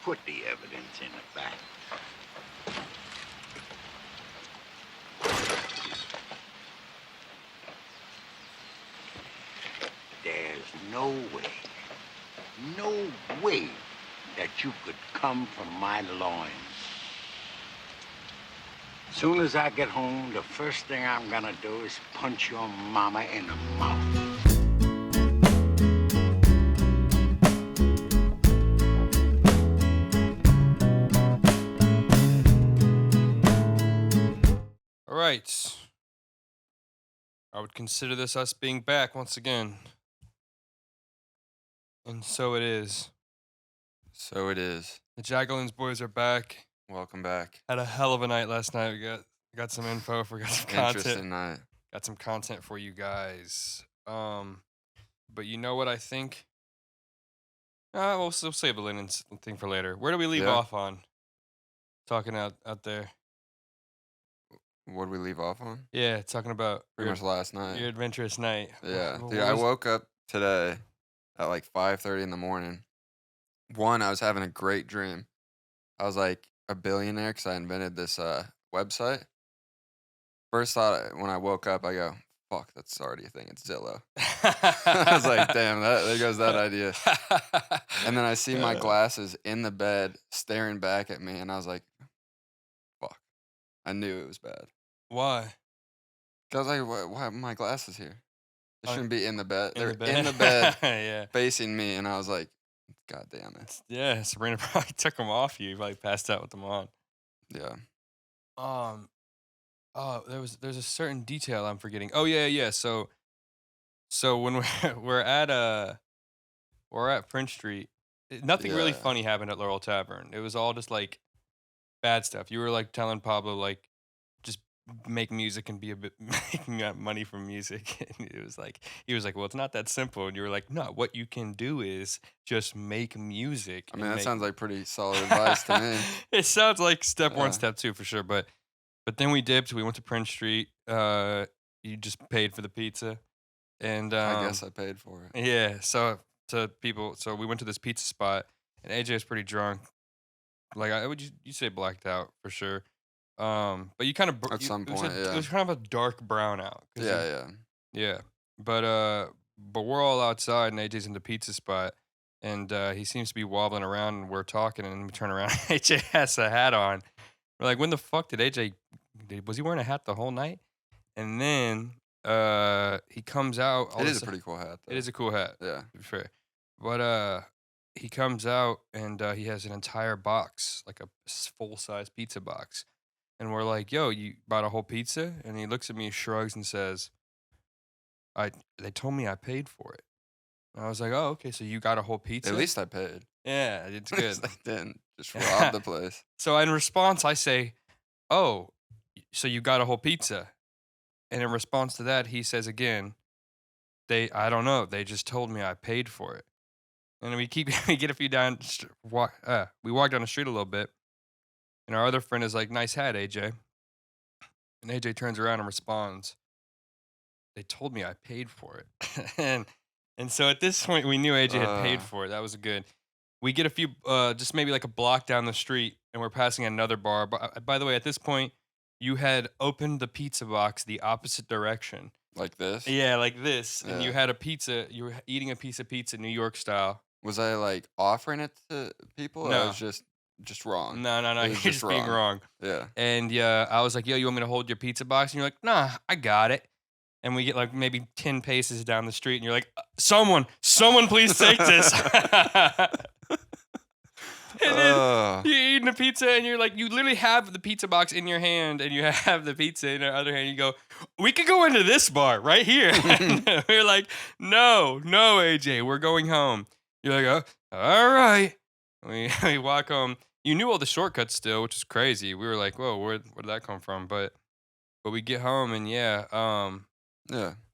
put the evidence in the back. There's no way that you could come from my loins. Soon as I get home, the first thing I'm gonna do is punch your mama in the mouth. All right. I would consider this us being back once again. And so it is. So it is. The Jaggalins boys are back. Welcome back. Had a hell of a night last night. We got some info. We got some content. Interesting night. Got some content for you guys. But you know what I think? We'll save the linen thing for later. Where do we leave off on? Talking out there. What did we leave off on? Yeah, talking about pretty much last night. Your adventurous night. Yeah, dude, I woke up today at like 5:30 in the morning. One, I was having a great dream. I was like a billionaire because I invented this website. First thought when I woke up, I go, fuck, that's already a thing. It's Zillow. I was like, damn, there goes that idea. And then I see my glasses in the bed staring back at me, and I was like, fuck. I knew it was bad. Why? Because I was like, why are my glasses here? They shouldn't be in the bed. They're in the bed yeah. facing me, and I was like, God damn it. Yeah, Sabrina probably took them off you. You probably passed out with them on. Yeah. There's a certain detail I'm forgetting. Oh yeah. So when we're at Prince Street, nothing really funny happened at Laurel Tavern. It was all just like bad stuff. You were like telling Pablo like just make music and be a bit making money from music. And he was like, well, it's not that simple. And you were like, no, what you can do is just make music. I mean, that sounds like pretty solid advice to me. It sounds like step one, step two for sure. But then we dipped. We went to Prince Street. You just paid for the pizza, and I guess I paid for it. Yeah. So we went to this pizza spot, and AJ was pretty drunk. Like, would you say blacked out for sure? But you kind of at some point, it was kind of a dark brown out. Yeah. But we're all outside, and AJ's in the pizza spot, and he seems to be wobbling around, and we're talking, and we turn around, AJ has a hat on. We're like, when the fuck did AJ? Was he wearing a hat the whole night? And then he comes out. It is a pretty cool hat, though. It is a cool hat. Yeah. To be fair. But he comes out and he has an entire box, like a full-size pizza box. And we're like, yo, you bought a whole pizza? And he looks at me, shrugs, and says, they told me I paid for it. And I was like, oh, okay, so you got a whole pizza? At least I paid. Yeah, it's good. They didn't just rob the place. So in response, I say, oh, so you got a whole pizza? And in response to that, he says again, I don't know. They just told me I paid for it. And we get a few down, we walk down the street a little bit. And our other friend is like, nice hat, AJ. And AJ turns around and responds, they told me I paid for it. and so at this point, we knew AJ had paid for it. That was good. We get a few, just maybe like a block down the street, and we're passing another bar. By the way, at this point, you had opened the pizza box the opposite direction. Like this? Yeah, like this. Yeah. And you had a pizza. You were eating a piece of pizza, New York style. Was I like offering it to people? No. Or I was just wrong? No. You're just being wrong. Yeah. And I was like, yo, you want me to hold your pizza box? And you're like, nah, I got it. And we get like maybe 10 paces down the street, and you're like, someone please take this. And then you're eating a pizza, and you're like, you literally have the pizza box in your hand, and you have the pizza in your other hand. You go, we could go into this bar right here. We're like, no, AJ, we're going home. You're like, oh, all right. We walk home. You knew all the shortcuts still, which is crazy. We were like, whoa, where did that come from? But we get home, and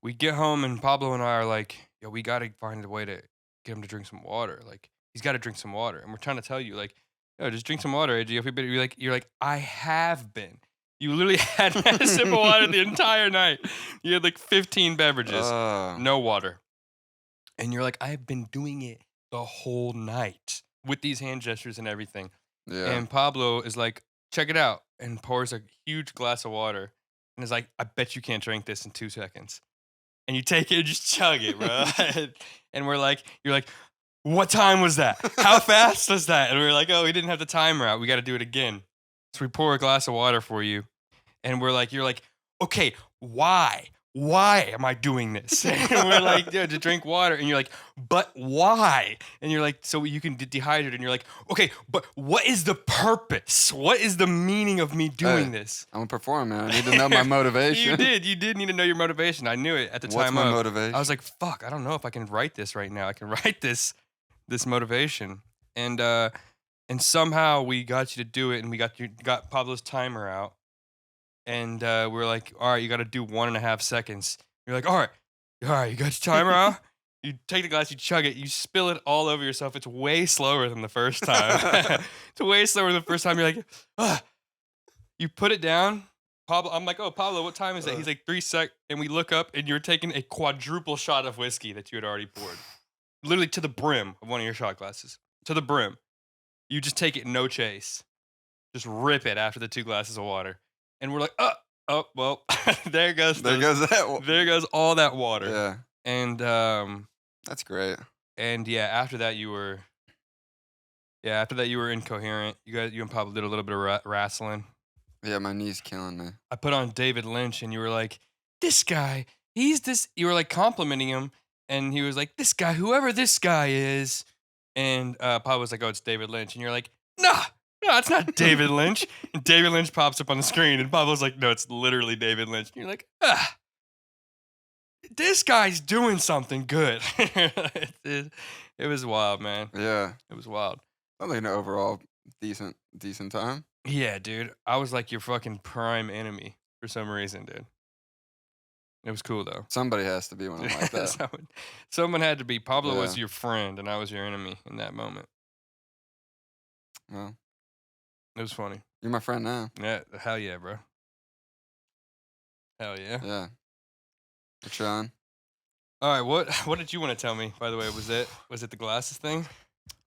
we get home, and Pablo and I are like, yo, we got to find a way to get him to drink some water. Like, he's got to drink some water. And we're trying to tell you, like, yo, just drink some water, AJ. You're like, I have been. You literally hadn't had a sip of water the entire night. You had like 15 beverages, no water. And you're like, I have been doing it the whole night. with these hand gestures and everything. Yeah. And Pablo is like, check it out, and pours a huge glass of water, and is like, I bet you can't drink this in 2 seconds. And you take it and just chug it, bro. And we're like, you're like, what time was that? How fast was that? And we're like, oh, we didn't have the timer out. We got to do it again. So we pour a glass of water for you. And we're like, you're like, okay, why? Why am I doing this? And we're like, yeah, to drink water. And you're like, but why? And you're like, so you can dehydrate. And you're like, okay, but what is the purpose? What is the meaning of me doing this? I'm a performer, man. I need to know my motivation. You did need to know your motivation. I knew it at the What's time. my motivation? I was like, fuck, I don't know if I can write this right now. I can write this motivation. And somehow we got you to do it, and we got Pablo's timer out. And we're like, all right, you got to do 1.5 seconds. You're like, all right, you got your timer out? You take the glass, you chug it, you spill it all over yourself. It's way slower than the first time. It's way slower than the first time. You're like, ah. You put it down. Pablo, I'm like, oh, Pablo, what time is it? He's like, 3 seconds. And we look up, and you're taking a quadruple shot of whiskey that you had already poured. Literally to the brim of one of your shot glasses. To the brim. You just take it, no chase. Just rip it after the 2 glasses of water. And we're like, oh, well, there goes all that water. Yeah. And that's great. And yeah, after that you were incoherent. You and Pablo did a little bit of wrestling. Yeah, my knee's killing me. I put on David Lynch, and you were like, this guy, he's this. You were like complimenting him, and he was like, this guy, whoever this guy is. And Pablo was like, oh, it's David Lynch, and you're like, nah. No, it's not David Lynch. And David Lynch pops up on the screen, and Pablo's like, no, it's literally David Lynch. And you're like, this guy's doing something good. It was wild, man. Yeah. It was wild. Sounds like an overall decent time. Yeah, dude. I was like your fucking prime enemy for some reason, dude. It was cool, though. Somebody has to be when I'm like that. Someone had to be. Pablo was your friend, and I was your enemy in that moment. Well. It was funny. You're my friend now. Yeah, hell yeah, bro. Hell yeah. Yeah. We're chilling. All right, what did you want to tell me? By the way, was it the glasses thing?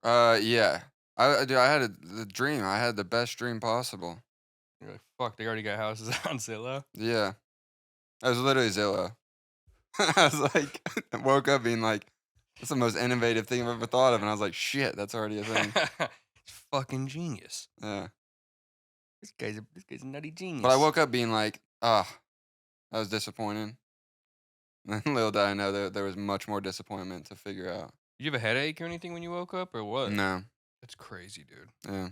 Yeah. I had the dream. I had the best dream possible. You're like, fuck, they already got houses on Zillow. Yeah. I was literally Zillow. I was like, I woke up being like, that's the most innovative thing I've ever thought of, and I was like, shit, that's already a thing. It's fucking genius. Yeah. This guy's a nutty genius. But I woke up being like, that was disappointing. And little did I know there was much more disappointment to figure out. Did you have a headache or anything when you woke up, or what? No. That's crazy, dude. Yeah.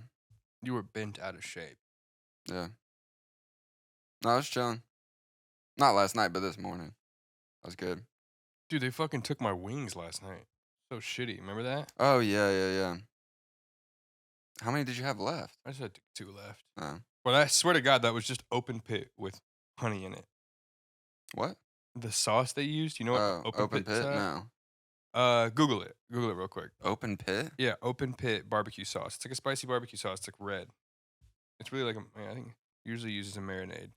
You were bent out of shape. Yeah. No, I was chilling. Not last night, but this morning. That was good. Dude, they fucking took my wings last night. So shitty. Remember that? Oh, yeah. How many did you have left? I just had 2 left. Oh. Well, I swear to God, that was just open pit with honey in it. What? The sauce they used, you know what open pit? No. Google it. Google it real quick. Open pit? Yeah, open pit barbecue sauce. It's like a spicy barbecue sauce. It's like red. It's really like I think usually uses a marinade.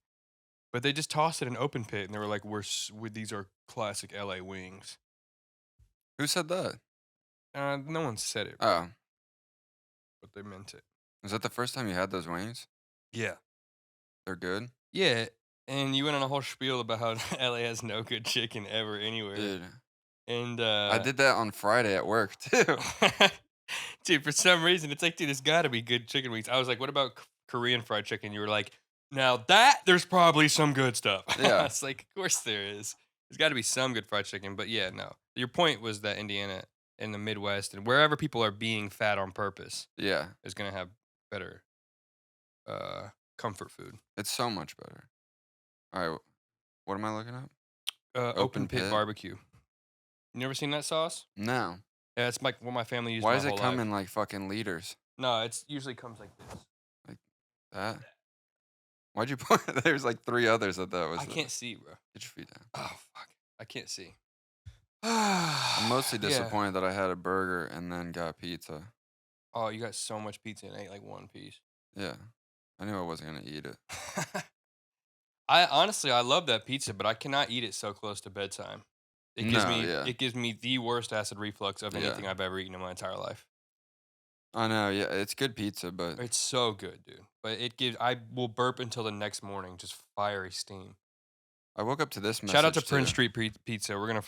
But they just tossed it in open pit, and they were like, these are classic LA wings. Who said that? No one said it. Oh. But they meant it. Was that the first time you had those wings? Yeah. They're good? Yeah, and you went on a whole spiel about how LA has no good chicken ever anywhere. Dude. And I did that on Friday at work, too. Dude, for some reason, it's like, dude, there's got to be good chicken wings. I was like, what about Korean fried chicken? You were like, now there's probably some good stuff. Yeah. It's like, of course there is. There's got to be some good fried chicken. But yeah, no. Your point was that Indiana and the Midwest and wherever people are being fat on purpose is going to have better comfort food. It's so much better. All right. What am I looking up? Open pit barbecue. You never seen that sauce? No. Yeah, it's like what my family used. Why does it come in like fucking liters? No, it usually comes like this. Like that? Why'd you put? There's like 3 others that was. I can't see, bro. Get your feet down. Oh fuck! I can't see. I'm mostly disappointed that I had a burger and then got pizza. Oh, you got so much pizza and ate like 1 piece. Yeah, I knew I wasn't gonna eat it. I honestly love that pizza, but I cannot eat it so close to bedtime. It gives me the worst acid reflux of anything I've ever eaten in my entire life. I know, yeah, it's good pizza, but It's so good, dude. But I will burp until the next morning, just fiery steam. I woke up to this message Shout out to Prince too. Street Pizza. We're gonna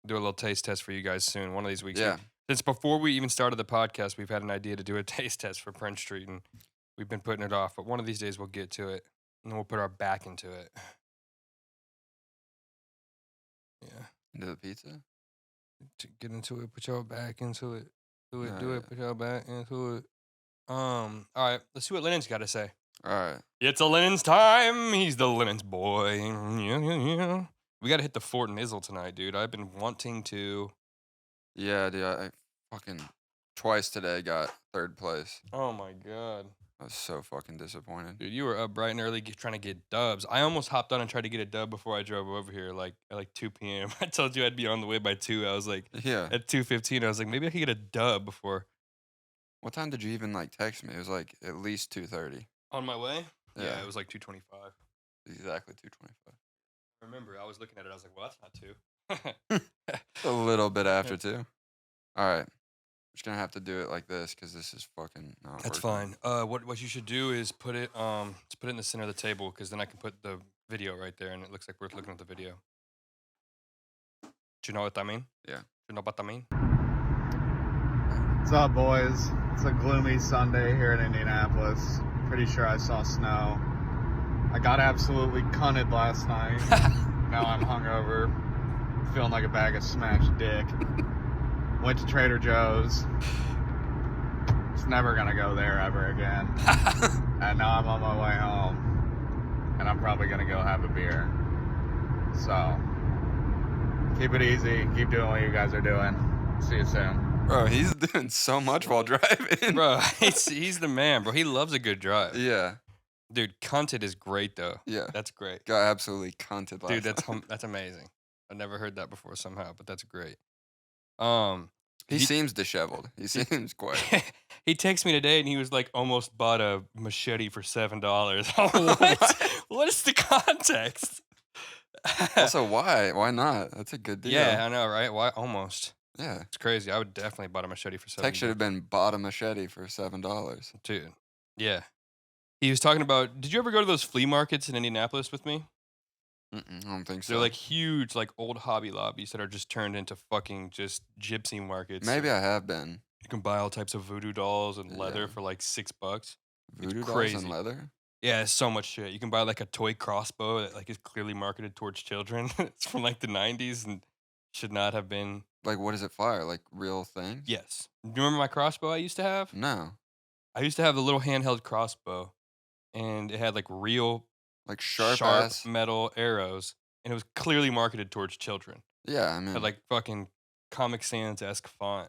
do a little taste test for you guys soon. One of these weeks. Yeah. Since before we even started the podcast, we've had an idea to do a taste test for Prince Street, and we've been putting it off. But one of these days we'll get to it, and then we'll put our back into it. Yeah. Into the pizza? To get into it, put your back into it. Do it, Oh, do yeah. it, put your back into it. All right, let's see what Lennon's got to say. All right. It's a Lennon's time. He's the Lennon's boy. Yeah. We got to hit the Fort Nizzle tonight, dude. I've been wanting to. Yeah, dude, I fucking twice today got third place. Oh, my God. I was so fucking disappointed. Dude, you were up bright and early trying to get dubs. I almost hopped on and tried to get a dub before I drove over here, like at 2 p.m. I told you I'd be on the way by 2. I was like, Yeah. at 2:15, I was like, maybe I could get a dub before. What time did you even like text me? It was like at least 2:30. On my way? Yeah. It was like 2:25. Exactly 2:25. I remember, I was looking at it, I was like, well, that's not 2. A little bit after 2. All right. I'm just gonna have to do it like this because this is fucking not That's working. fine. What you should do is put it in the center of the table, because then I can put the video right there, and it looks like we're looking at the video. Do you know what I mean? Yeah. You know what I mean? What's up, boys? It's a gloomy Sunday here in Indianapolis. Pretty sure I saw snow. I got absolutely cunted last night. Now I'm hungover, feeling like a bag of smashed dick. Went to Trader Joe's. Just never gonna go there ever again. And now I'm on my way home. And I'm probably gonna go have a beer. So, keep it easy. Keep doing what you guys are doing. See you soon. Bro, he's doing so much while driving. Bro, he's the man, bro. He loves a good drive. Yeah. Dude, cunted is great, though. Yeah. That's great. Got absolutely cunted last Dude, night. that's amazing. I've never heard that before somehow, but that's great. He seems disheveled. He seems quiet. He texted me today and he was like, almost bought a machete for $7. What is the context? Also, why? Why not? That's a good deal. Yeah, I know, right? Why almost? Yeah. It's crazy. I would definitely bought a machete for $7. Text should have been bought a machete for $7. Dude. Yeah. He was talking about, did you ever go to those flea markets in Indianapolis with me? I don't think so. They're like huge, like old Hobby Lobbies that are just turned into fucking just gypsy markets. Maybe I have been. You can buy all types of voodoo dolls and leather Yeah. for like $6. Voodoo dolls crazy. and leather? Yeah, it's so much shit. You can buy like a toy crossbow that like is clearly marketed towards children. It's from like the 90s and should not have been. Like, what does it fire? Like, real things? Yes. Do you remember my crossbow I used to have? No. I used to have the little handheld crossbow, and it had like real Like, sharp ass. metal arrows, and it was clearly marketed towards children. Yeah, I mean. Had like fucking Comic Sans-esque font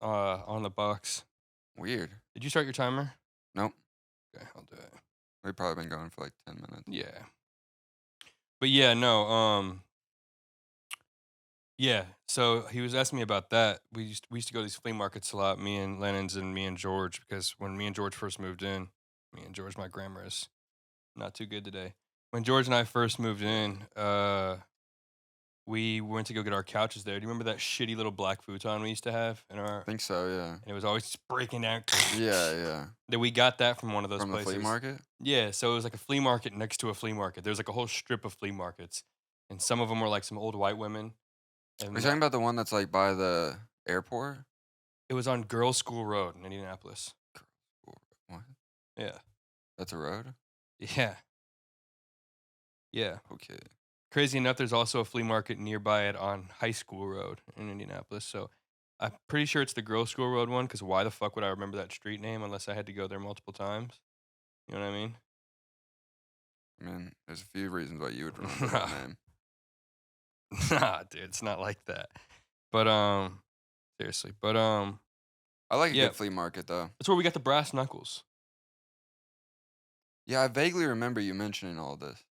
on the box. Weird. Did you start your timer? Nope. Okay, I'll do it. We've probably been going for like 10 minutes. Yeah. But yeah, no, yeah, so he was asking me about that. We used to go to these flea markets a lot, me and Lennon's and me and George, because when me and George first moved in, me and George, my grammar is not too good today. When George and I first moved in, we went to go get our couches there. Do you remember that shitty little black futon we used to have in our? I think so, yeah. And it was always just breaking down. Yeah. That we got that from one of those From the places. flea market? Yeah, so it was like a flea market next to a flea market. There's like a whole strip of flea markets, and some of them were like some old white women. And Are you talking about the one that's like by the airport? it was on Girls School Road in Indianapolis. What? Yeah, That's a road? yeah, yeah. Okay. Crazy enough, there's also a flea market nearby it on High School Road in Indianapolis. So I'm pretty sure it's the Girls School Road one, because why the fuck would I remember that street name unless I had to go there multiple times? You know what I mean? I mean, there's a few reasons why you would remember that name. Nah, dude, it's not like that. But seriously, but I like a Yeah. good flea market, though. that's where we got the brass knuckles. Yeah, I vaguely remember you mentioning all this.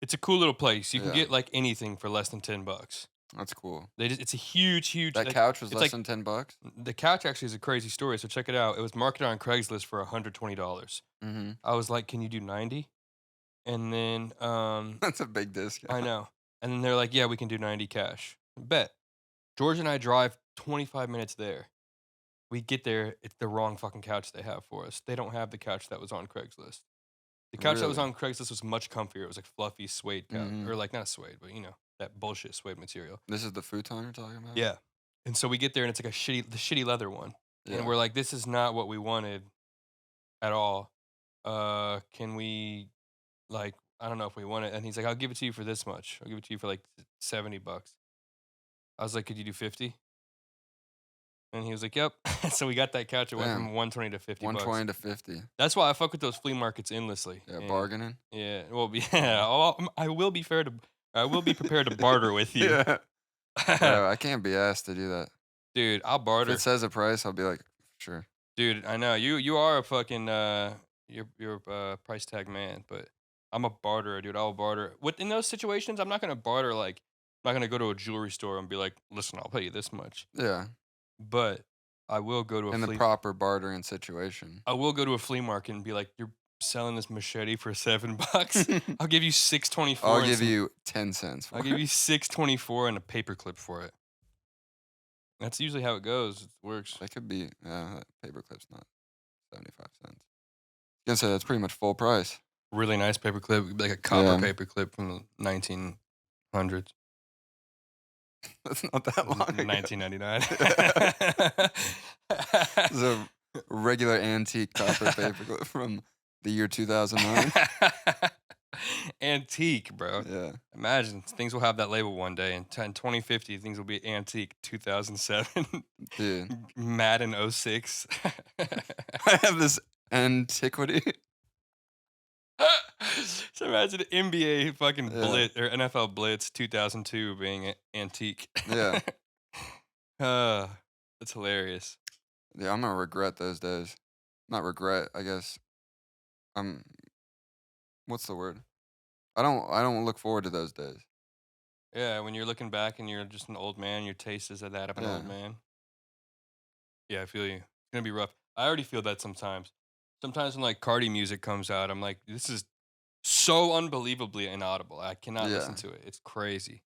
It's a cool little place. You can Yeah. get like anything for less than $10. That's cool. It's a huge. That like, couch was it's less like- than $10? The couch actually is a crazy story. So check it out. It was marketed on Craigslist for $120. Mm-hmm. I was like, "Can you do 90?" And then That's a big discount. I know. And then they're like, "Yeah, we can do 90 cash." Bet. George and I drive 25 minutes there. We get there, it's the wrong fucking couch they have for us. They don't have the couch that was on Craigslist. The couch that was Really? on Craigslist was much comfier. It was like fluffy suede couch, Mhm. or like not suede, but that bullshit suede material. This is the futon you're talking about? Yeah. And so we get there and it's like the shitty leather one. Yeah. And we're like, this is not what we wanted at all. Can we, like, I don't know if we want it. And he's like, I'll give it to you for this much. I'll give it to you for like $70. I was like, could you do 50? And he was like, yep. So we got that couch. It went Damn. from 120 to 50 bucks. 120 to 50. That's why I fuck with those flea markets endlessly. Yeah, And- bargaining. Yeah. Well, yeah. I will be prepared to barter with you. Yeah. Bro, I can't be asked to do that. Dude, I'll If barter. it says a price, I'll be like, sure. Dude, I know you are a fucking you're a price tag man, but I'm a barterer, dude. I'll barter. In those situations, I'm not gonna barter like I'm not gonna go to a jewelry store and be like, listen, I'll pay you this much. Yeah. But I will go to a In the flea proper bartering situation. I will go to a flea market and be like, you're selling this machete for $7. I'll give you $6.24. I'll give you 10 cents for I'll it. give you $6.24 and a paperclip for it. That's usually how it goes. It works. That could be, that paperclip's not 75 cents. I was gonna say, that's pretty much full price. Really nice paperclip, like a copper Yeah. paperclip from the 1900s. That's not that long ago. 1999. It's a regular antique copper paperclip from the year 2009. Antique, bro. Yeah. Imagine things will have that label one day. In 2050, things will be antique. 2007, Dude. Madden 06. I have this antiquity. So imagine NBA fucking Yeah. Blitz or NFL Blitz 2002 being antique. Yeah. That's hilarious. Yeah, I'm gonna regret those days. Not regret, I guess. What's the word? I don't look forward to those days. Yeah, when you're looking back and you're just an old man, your taste is that of an old Yeah. man. Yeah, I feel you. It's gonna be rough. I already feel that sometimes. Sometimes when like Cardi music comes out, I'm like, this is so unbelievably inaudible. I cannot listen Yeah. to it. It's crazy.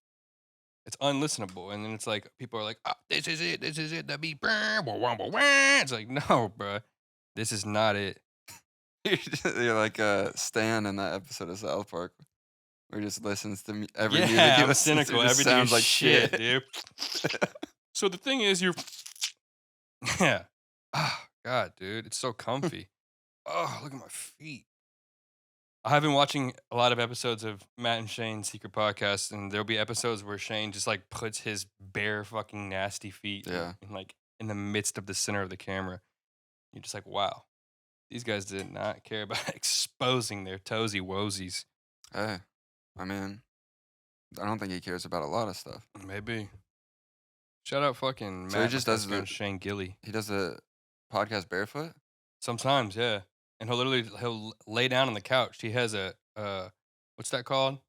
It's unlistenable. And then it's like people are like, oh, this is it, the beat. It's like, no, bro, this is not it. You're like Stan in that episode of South Park, where he just listens to every music Yeah, he I'm listens to cynical. just Everything sounds is like shit, dude. So the thing is, yeah. Oh, God, dude, it's so comfy. Oh, look at my feet. I have been watching a lot of episodes of Matt and Shane's Secret Podcast, and there'll be episodes where Shane just like puts his bare fucking nasty feet Yeah. like in the midst of the center of the camera. You're just like, wow, these guys did not care about exposing their toesy woesies. Hey, I mean, I don't think he cares about a lot of stuff. Maybe. Shout out fucking Matt. So he just does and Shane Gilly. He does the podcast barefoot? Sometimes, yeah. And he'll lay down on the couch. He has a what's that called?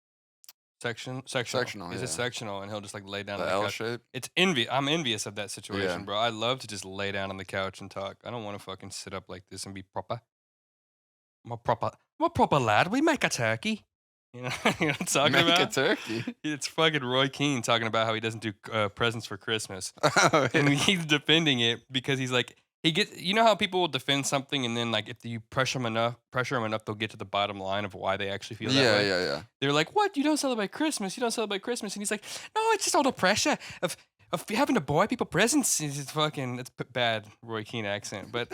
Sectional. Sectional, He's yeah. a sectional, and he'll just like lay down The on the L couch. shape? It's I'm envious of that situation, Yeah. bro. I love to just lay down on the couch and talk. I don't want to fucking sit up like this and be proper. I'm a proper lad. We make a turkey. You know, you know what I'm talking Make about? a turkey. It's fucking Roy Keane talking about how he doesn't do presents for Christmas. Oh, And yeah. he's defending it because he's like, you know how people will defend something and then like if you pressure them enough, they'll get to the bottom line of why they actually feel that Yeah, way. yeah. They're like, what? You don't celebrate Christmas? You don't celebrate Christmas? And he's like, no, it's just all the pressure of having to buy people presents. It's fucking, it's bad Roy Keane accent, but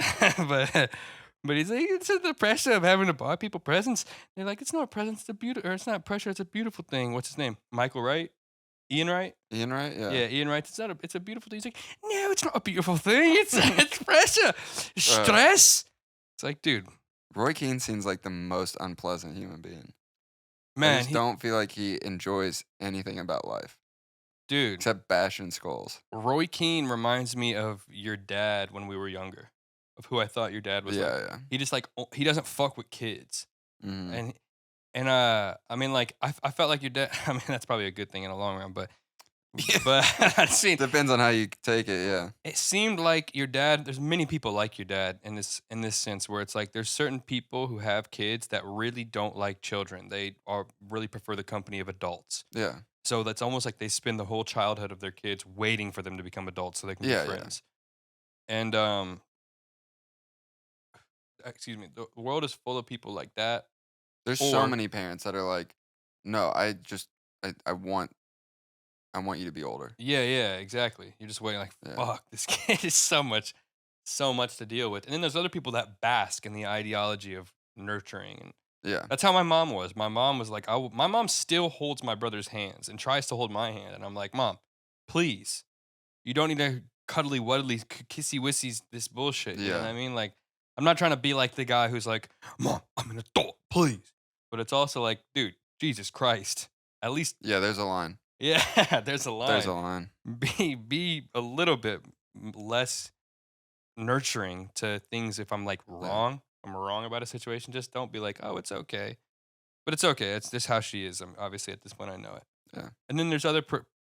but he's like, it's just the pressure of having to buy people presents. They're like, it's not presents, it's not pressure, it's a beautiful thing. What's his name? Michael Wright? Ian Wright? Ian Wright? Yeah. Yeah, Ian Wright. It's a beautiful thing. He's like, no, it's not a beautiful thing. It's pressure, stress. It's like, dude, Roy Keane seems like the most unpleasant human being. I man, just don't feel like he enjoys anything about life dude, except bashing skulls. Roy Keane reminds me of your dad when we were younger, of who I thought your dad was. Yeah, like. yeah. He just like he doesn't fuck with kids, Mhm. and I mean like I felt like your dad. I mean that's probably a good thing in the long run, but I seen Depends on how you take it, yeah. it seemed like your dad. There's many people like your dad in this sense where it's like there's certain people who have kids that really don't like children. They really prefer the company of adults. Yeah. So that's almost like they spend the whole childhood of their kids waiting for them to become adults so they can Yeah, be yeah. friends. And excuse me, the world is full of people like that. There's so Or many parents that are like, no, I want you to be older. yeah, exactly. You're just waiting like, Yeah. fuck, this kid is so much to deal with. And then there's other people that bask in the ideology of nurturing, and Yeah. that's how my mom was. My mom was like, my mom still holds my brother's hands and tries to hold my hand, and I'm like, Mom, please, you don't need to cuddly wuddly kissy wissies this bullshit. You know what Yeah. I mean? Like, I'm not trying to be like the guy who's like, Mom, I'm an adult, please. But it's also like, dude, Jesus Christ, at least Yeah, there's a line. yeah, there's a line. There's a line. Be a little bit less nurturing to things. If I'm like wrong, I'm wrong about a situation, just don't be like, oh, it's okay. But it's okay. It's just how she is. Obviously at this point I know it. Yeah. And then there's other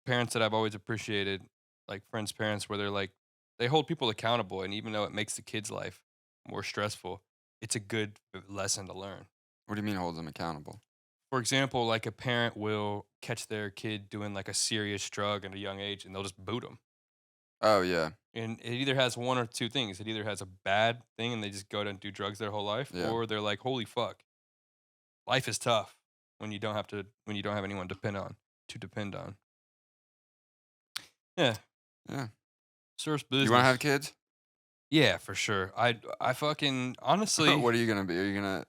parents that I've always appreciated, like friends' parents, where they're like, they hold people accountable, and even though it makes the kid's life more stressful, it's a good lesson to learn. What do you mean holds them accountable? For example, like a parent will catch their kid doing like a serious drug at a young age, and they'll just boot them. Oh yeah. And it either has one or two things. It either has a bad thing and they just go and do drugs their whole life, Yeah. or they're like, holy fuck, life is tough when you don't have anyone to depend on. Yeah. Yeah. Serves business. You want to have kids? Yeah, for sure. I fucking honestly. What are you gonna be? Are you gonna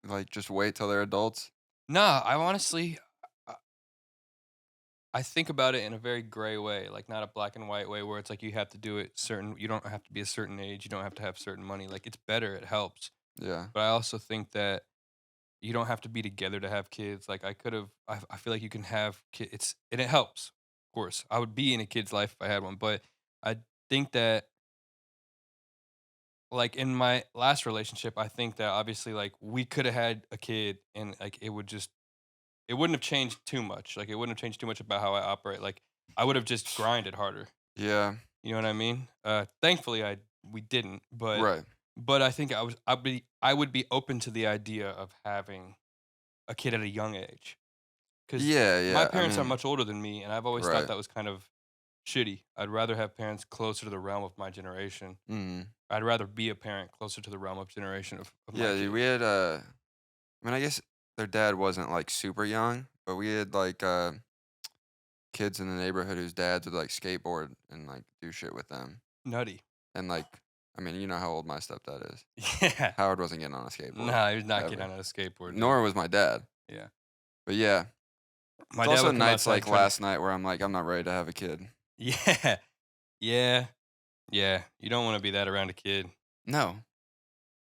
like just wait till they're adults? Nah, I honestly, I think about it in a very gray way, like not a black and white way where it's like you have to do it certain. You don't have to be a certain age. You don't have to have certain money. Like it's better. It helps. Yeah. But I also think that you don't have to be together to have kids. Like I could have. I feel like you can have kids. And it helps. Of course, I would be in a kid's life if I had one. But I think that, like in my last relationship, I think that obviously like we could have had a kid and like it wouldn't have changed too much. Like it wouldn't have changed too much about how I operate. Like I would have just grinded harder. Yeah. You know what I mean? Thankfully we didn't, but Right. but I think I would be open to the idea of having a kid at a young age. Cuz Yeah. Yeah. my I parents are mean, much older than me, and I've always right. thought that was kind of shitty. I'd rather have parents closer to the realm of my generation. Mm. I'd rather be a parent closer to the realm of generation of my Yeah, kid. dude, we had I mean, I guess their dad wasn't like super young, but we had like kids in the neighborhood whose dads would like skateboard and like do shit with them. Nutty. And like, I mean, you know how old my stepdad is. Yeah. Howard wasn't getting on a skateboard. Nah, he was not ever. getting on a skateboard. dude. Nor was my dad. Yeah. But yeah, My it's dad also would come nights outside like trying to- last night where I'm like, I'm not ready to have a kid. Yeah. Yeah. Yeah. You don't want to be that around a kid. No.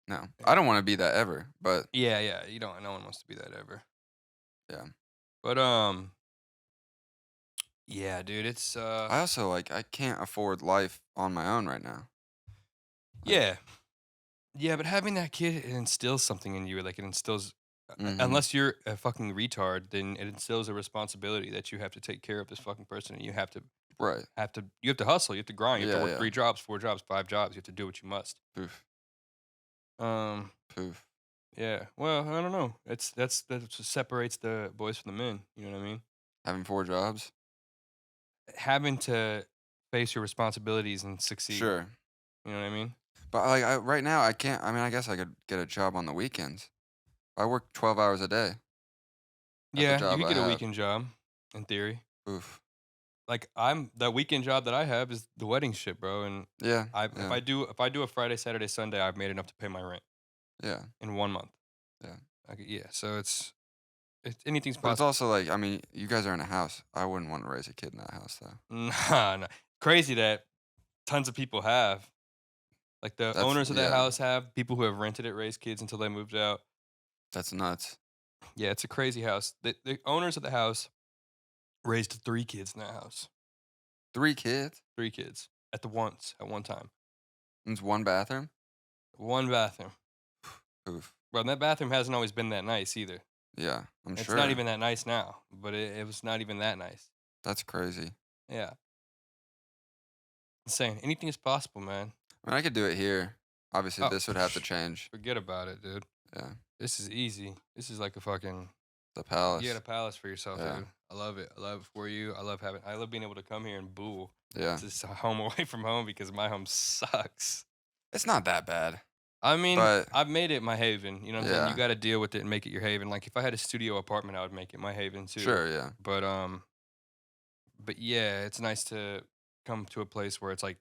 No. I don't want to be that ever, but Yeah. You don't. No one wants to be that ever. yeah. But yeah, dude. It's I also like I can't afford life on my own right now. yeah. Yeah, but having that kid, it instills something in you. Like it instills, Mhm. unless you're a fucking retard, then it instills a responsibility that you have to take care of this fucking person, and you have to Right. you have to hustle, you have to grind, you have to Yeah, work yeah. 3 jobs, 4 jobs, 5 jobs. You have to do what you must. Poof. Um, yeah. Well, I don't know. That's what separates the boys from the men. You know what I mean? Having 4 jobs? Having to face your responsibilities and succeed. Sure. You know what I mean? But like right now I can't. I mean, I guess I could get a job on the weekends. I work 12 hours a day. the Yeah, you job could I get a have. weekend job, in theory. Oof. Like the weekend job that I have is the wedding shit, bro. And Yeah. if yeah. I do a Friday, Saturday, Sunday, I've made enough to pay my rent Yeah. in 1 month. Yeah. Yeah. So it's anything's But it's possible. also like, I mean, you guys are in a house. I wouldn't want to raise a kid in that house though. Nah. Crazy that tons of people have. Like the That's- owners of that yeah. house have people who have rented it, raised kids until they moved out. That's nuts. Yeah, it's a crazy house. The owners of the house raised 3 kids in that house. 3 kids? 3 kids at one time. And it's 1 bathroom? 1 bathroom. Oof. Well, and that bathroom hasn't always been that nice either. Yeah, I'm It's sure. not even that nice now, but it was not even that nice. That's crazy. Yeah. Insane. Anything is possible, man. I mean, I could do it here. Obviously, Oh, this would have to change. Forget about it, dude. Yeah. This is easy. This is like a fucking The palace. you get a palace for yourself, Yeah. dude. I love it. I love it for you. I love being able to come here and boo. Yeah. It's just a home away from home because my home sucks. It's not that bad. I mean, But I've made it my haven. You know what I'm saying? yeah. You got to deal with it and make it your haven. Like if I had a studio apartment, I would make it my haven too. Sure, yeah. But yeah, it's nice to come to a place where it's like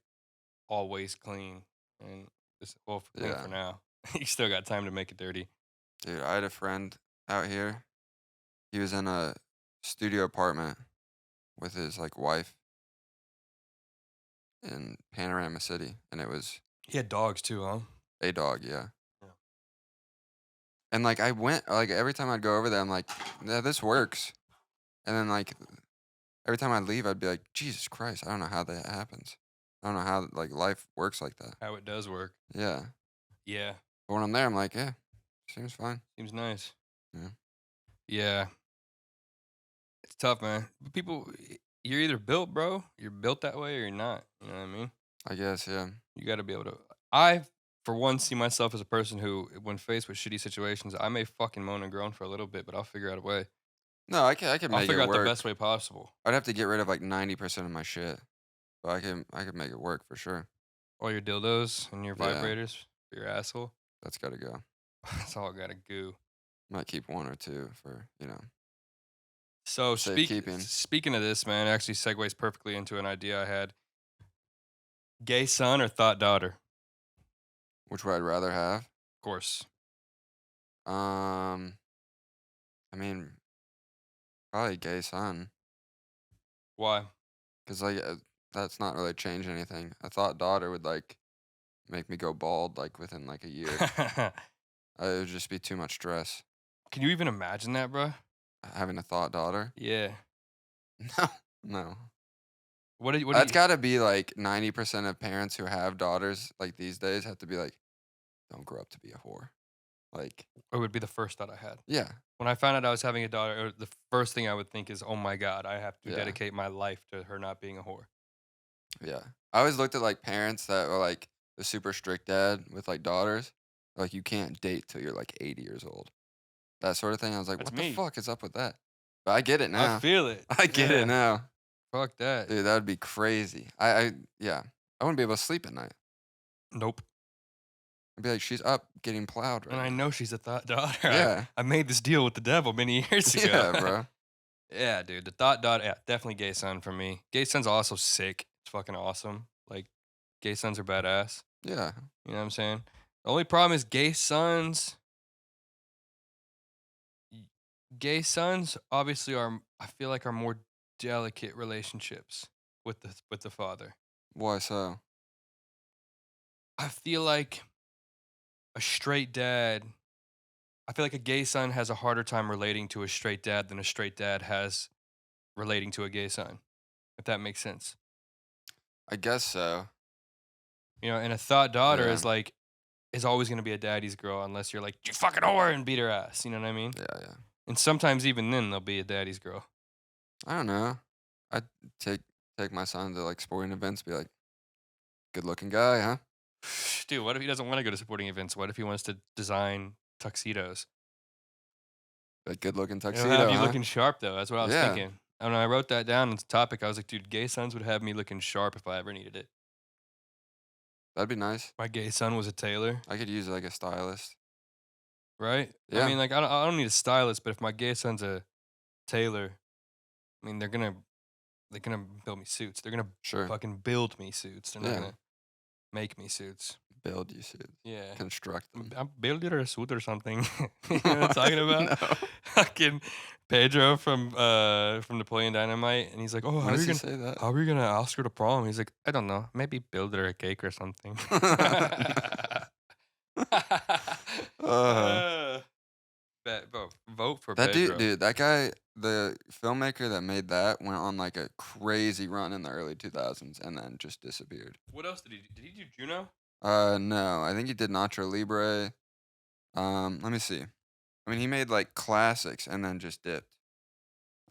always clean and it's clean Yeah. for now. You still got time to make it dirty. Dude, I had a friend out here. He was in a studio apartment with his like wife in Panorama City, and it was He had dogs too, huh? a dog, yeah. Yeah. And like I went like every time I'd go over there, I'm like, yeah, this works. And then like every time I'd leave, I'd be like, Jesus Christ, I don't know how that happens. I don't know how like life works like that. How it does work. Yeah. Yeah. But when I'm there, I'm like, yeah, seems fine. Seems nice. Yeah. Yeah. It's tough, man. But you're either built, bro. You're built that way or you're not. You know what I mean? I guess, yeah. You got to be able to. I, for one, see myself as a person who, when faced with shitty situations, I may fucking moan and groan for a little bit, but I'll figure out a way. No, I can I'll make figure it out work. the best way possible. I'd have to get rid of like 90% of my shit. But I could make it work for sure. All your dildos and your Yeah. vibrators for your asshole. That's got to go. That's all got to goo. Might keep one or two for, you know. So Safekeeping. speaking of this, man, it actually segues perfectly into an idea I had. Gay son or thought daughter? Which would I'd rather have? Of course. I mean, probably gay son. Why? Because like that's not really change anything. I thought daughter would like make me go bald like within like a year. It would just be too much stress Can you even imagine that, bro? having a thought daughter. Yeah. No. What do That's you, got to be like 90% of parents who have daughters like these days have to be like, don't grow up to be a whore. Like, it would be the first thought I had. yeah, When I found out I was having a daughter, the first thing I would think is, oh my God, I have to Yeah. dedicate my life to her not being a whore. yeah. I always looked at like parents that were like the super strict dad with like daughters. Like, you can't date till you're like 80 years old. That sort of thing. I was like, That's what me. the fuck is up with that? But I get it now. I feel it. I get Yeah. it now. Fuck that. Dude, that would be crazy. Yeah. I wouldn't be able to sleep at night. Nope. I'd be like, she's up getting plowed right And I now. know she's a thought daughter. Yeah. I made this deal with the devil many years ago. Yeah, bro. Yeah, dude. The thought daughter, yeah, definitely gay son for me. Gay son's also sick. It's fucking awesome. Like, gay sons are badass. Yeah. You know what I'm saying? The only problem is gay sons obviously are, I feel like, are more delicate relationships with the father. Why so? I feel like a gay son has a harder time relating to a straight dad than a straight dad has relating to a gay son, if that makes sense. I guess so. You know, and a thought daughter Yeah. is always going to be a daddy's girl unless you're like, you fucking whore, and beat her ass. You know what I mean? Yeah. And sometimes even then they'll be a daddy's girl. I don't know. I'd take my son to like sporting events, be like, good looking guy, huh? Dude, what if he doesn't want to go to sporting events? What if he wants to design tuxedos? A good looking It'll tuxedo. have you huh? looking sharp, though. That's what I was Yeah. thinking. And when I wrote that down as a topic, I was like, dude, gay sons would have me looking sharp if I ever needed it. That'd be nice. My gay son was a tailor, I could use like a stylist. right? Yeah. I mean, like, I don't need a stylist, but if my gay son's a tailor, I mean, they're gonna build me suits. They're gonna Sure. fucking build me suits. They're not Yeah. gonna make me suits. Build you suits. Yeah. Construct them. I'll build you a suit or something. You know what I'm talking about? No. Fucking Pedro from Napoleon Dynamite, and he's like, "Oh, When does he say that? how are you gonna ask her to prom?" He's like, "I don't know, maybe build her a cake or something." Vote for That Pedro. dude, that guy, the filmmaker that made that went on like a crazy run in the early 2000s and then just disappeared. What else did he do? Did he do Juno? No, I think he did Nacho Libre. Let me see. I mean, he made like classics and then just dipped.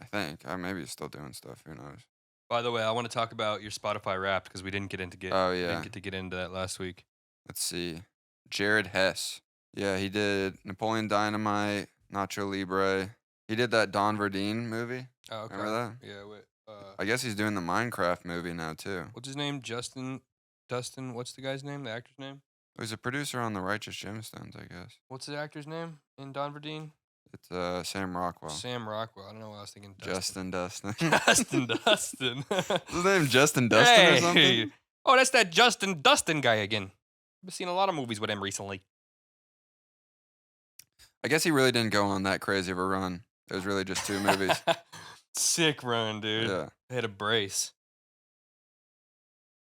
I think. Maybe he's still doing stuff. Who knows? By the way, I want to talk about your Spotify Wrapped because we didn't get Oh, we yeah. didn't get to get into that last week. Let's see. Jared Hess. Yeah, he did Napoleon Dynamite, Nacho Libre. He did that Don Verdeen movie. Oh, okay. Remember that? Yeah. Wait. I guess he's doing the Minecraft movie now too. What's his name? Dustin. What's the guy's name? The actor's name? He's a producer on The Righteous Gemstones, I guess. What's the actor's name in Don Verdeen? It's Sam Rockwell. Sam Rockwell. I don't know why I was thinking Dustin. Justin. Dustin. Is his name Justin Dustin or Hey! something? Oh, that's that Justin Dustin guy again. I've seen a lot of movies with him recently. I guess he really didn't go on that crazy of a run. It was really just 2 movies. Sick run, dude. Yeah. Had a brace.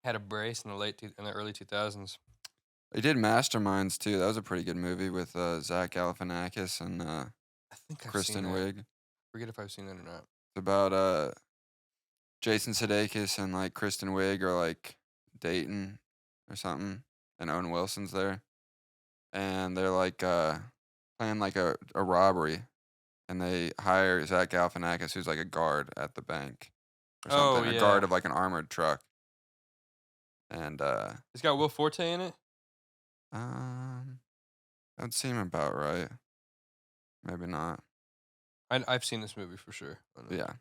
Had a brace in the early 2000s. He did Masterminds too. That was a pretty good movie with Zach Galifianakis and I think I've Kristen seen that. Wiig. Forget if I've seen that or not. It's about Jason Sudeikis and like Kristen Wiig are like dating or something, and Owen Wilson's there, and they're like planning like a robbery, and they hire Zach Galifianakis, who's like a guard at the bank or Oh, something, a yeah. guard of like an armored truck, and It's got Will Forte in it? that would seem about right. Maybe not. I've seen this movie for sure. Yeah.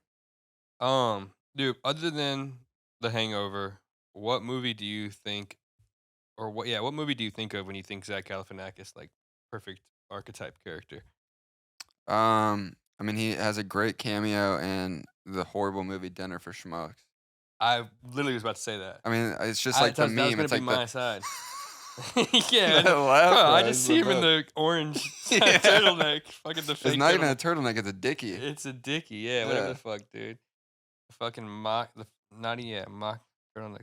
Dude, other than The Hangover, what movie do you think, what movie do you think of when you think Zach Galifianakis, like, perfect archetype character? I mean, he has a great cameo in the horrible movie Dinner for Schmucks. I literally was about to say that. I mean, it's just like the that was meme. gonna It's be like my side. Yeah, that laugh, bro, I bro, just is see him in best. the orange Yeah. turtleneck, fucking the fake. It's not even a turtleneck. turtleneck; it's a dickie. It's a dickie, yeah, whatever Yeah. the fuck, dude. Fucking mock turtleneck.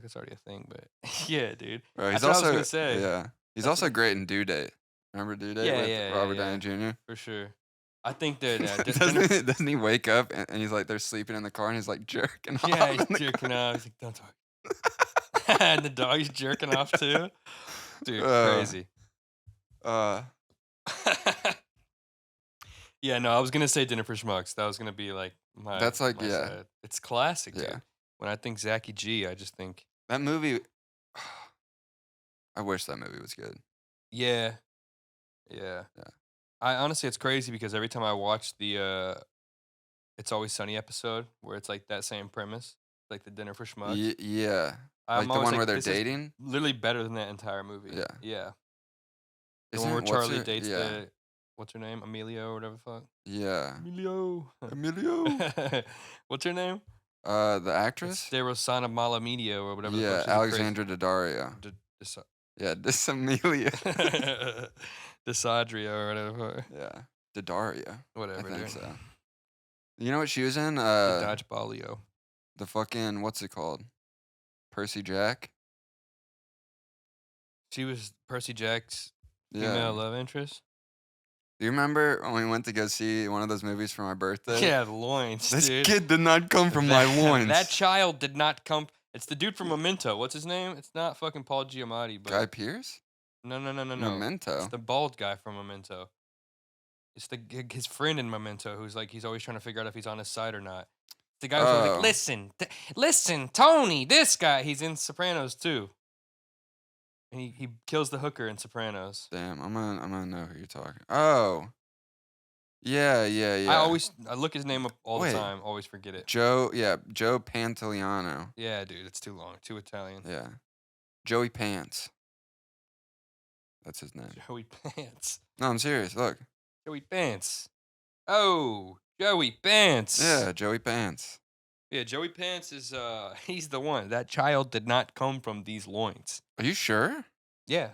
That's already a thing, but yeah, dude. Bro, That's he's what I was also gonna say. yeah. He's That's also what- great in Due Date. Remember Due Date with Yeah, Robert yeah. Downey Jr. For sure. I think that doesn't he wake up and he's like they're sleeping in the car and he's like jerking off? yeah, in he's the jerking car. off. He's like, don't talk. And the dog's jerking off too. Dude, crazy. Yeah, no, I was gonna say Dinner for Schmucks. That was gonna be like my. That's like, my yeah. side. It's classic, Yeah. dude. When I think Zachy G, I just think, That movie. I wish that movie was good. yeah. Yeah. I honestly, it's crazy because every time I watch the It's Always Sunny episode where it's like that same premise, like the Dinner for Schmucks. Yeah. I'm Like the always one where they're this is dating. literally better than that entire movie. Yeah. Yeah. The Isn't one where what's Charlie her- dates yeah. what's her name? Emilio or whatever the fuck. Yeah. Emilio. Emilio. What's her name? The actress. De Rosana Malamedio or whatever. the fuck. Yeah, She's a crazy- Alexandra Daddario. Yeah, this Amelia. Desadrio or whatever. Yeah, Daddario. Whatever. I think dude. so. You know what she was in? Dodgebalio. The fucking what's it called? Percy Jack. She was Percy Jack's Yeah. female love interest. Do you remember when we went to go see one of those movies for my birthday? Yeah, the loins, This dude. kid did not come from my loins. That child did not come. It's the dude from Memento. What's his name? It's not fucking Paul Giamatti, but Guy Pearce? no. Memento. It's the bald guy from Memento. It's his friend in Memento who's like he's always trying to figure out if he's on his side or not. The guy who's always Oh. like, listen, Tony, this guy. He's in Sopranos too. And he kills the hooker in Sopranos. Damn, I'm gonna know who you're talking. Oh. Yeah. I look his name up all Wait. the time. Always forget it. Joe Pantoliano. Yeah, dude, it's too long. Too Italian. Yeah. Joey Pants. That's his name. Joey Pants. No, I'm serious. Look. Joey Pants. Oh, Joey Pants. Yeah, Joey Pants. Yeah, Joey Pants is he's the one. That child did not come from these loins. Are you sure? Yeah.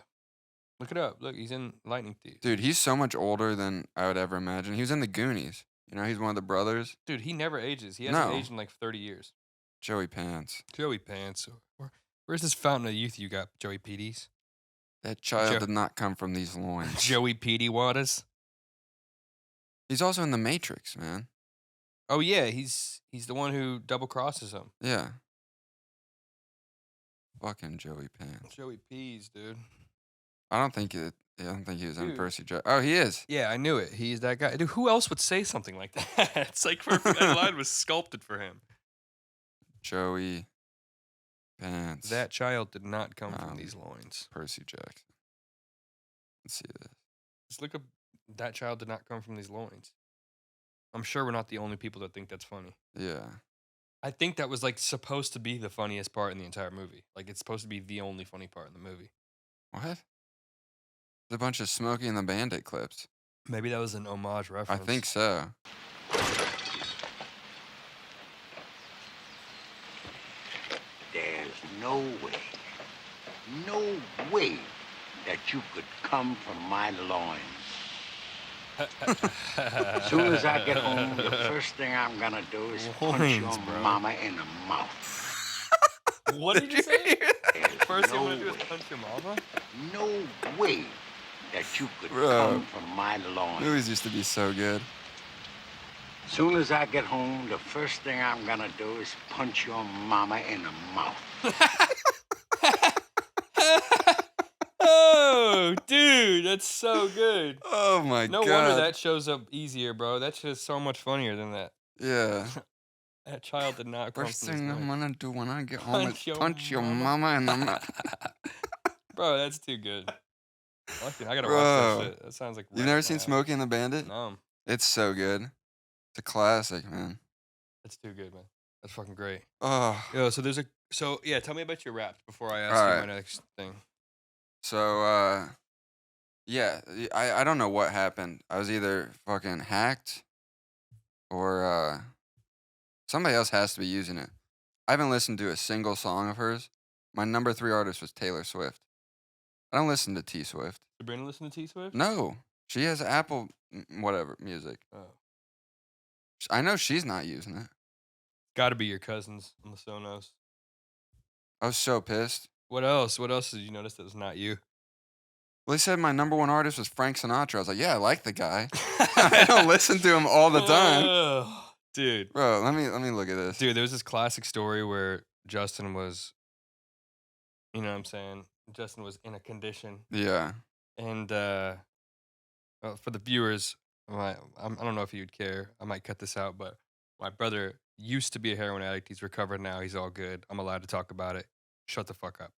Look it up. Look, he's in Lightning Thief. Dude, he's so much older than I would ever imagine. He was in the Goonies. You know, he's one of the brothers. Dude, he never ages. He hasn't No. aged in like 30 years. Joey Pants. Joey Pants. Where's this fountain of youth you got, Joey Petey's? That child Jo- did not come from these loins. Joey Petey Waters. He's also in The Matrix, man. Oh yeah, he's the one who double crosses him. Yeah. Fucking Joey Pants. Joey Peas, dude. I don't think he was in Dude. Percy Jack. Oh, he is. Yeah, I knew it. He's that guy. Dude, who else would say something like that? It's like that line was sculpted for him. Joey Pants. That child did not come from Um, these loins. Percy Jackson. Let's see this. Just look up. That child did not come from these loins. I'm sure we're not the only people that think that's funny. Yeah. I think that was like supposed to be the funniest part in the entire movie. Like it's supposed to be the only funny part in the movie. What? There's a bunch of Smokey and the Bandit clips. Maybe that was an homage I reference. think so. There's no way that you could come from my loins. As soon as I get home, the first thing I'm gonna do is punch your Loins, bro. mama in the mouth. What did you say? There's First thing no I'm gonna do is way, punch your mama? no way that you could Bro. come from my loins. Movies used to be so good. As soon as I get home, the first thing I'm gonna do is punch your mama in the mouth. Oh, dude, that's so good. Oh my No god. wonder that shows up easier, bro. That shit is so much funnier than that. Yeah. That child did not come First from this thing I'm life. gonna do when I get home Punch is your punch your mama. mama in the mouth. Bro, that's too good. I gotta watch Bro. that shit. That sounds like You've never seen right Smokey and the Bandit? No, It's so good. It's a classic, man. that's too good, man. That's fucking great. Oh. Yo, so yeah, tell me about your rap before I ask you Alright. my next thing. So, yeah, I don't know what happened. I was either fucking hacked or somebody else has to be using it. I haven't listened to a single song of hers. My number 3 artist was Taylor Swift. I don't listen to T Swift. Did Brandon listen to T Swift? No, she has Apple whatever music. Oh. I know she's not using it. Gotta be your cousins on the Sonos. I was so pissed. What else? What else did you notice that was not you? Well, they said my number 1 artist was Frank Sinatra. I was like, yeah, I like the guy. I don't listen to him all the time. Oh, dude. Bro, let me look at this. Dude, there was this classic story where Justin was, you know what I'm saying? Justin was in a condition. Yeah. And for the viewers, I don't know if you'd care. I might cut this out, but my brother used to be a heroin addict. He's recovered now. He's all good. I'm allowed to talk about it. Shut the fuck up.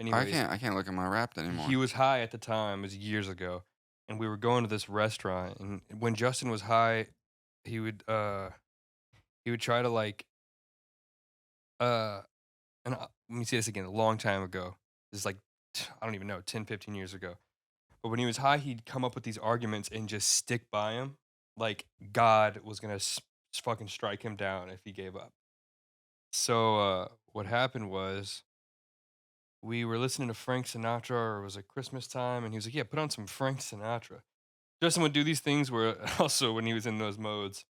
Anyways, I can't look at my Wrapped anymore. he was high at the time. It was years ago, and we were going to this restaurant. And when Justin was high, he would try to like and let me say this again. A long time ago. This is like I don't even know 10, 15 years ago. But when he was high, he'd come up with these arguments and just stick by him, like God was gonna fucking strike him down if he gave up. So what happened was we were listening to Frank Sinatra, or it was like Christmas time, and he was like, "Yeah, put on some Frank Sinatra." Justin would do these things where also when he was in those modes,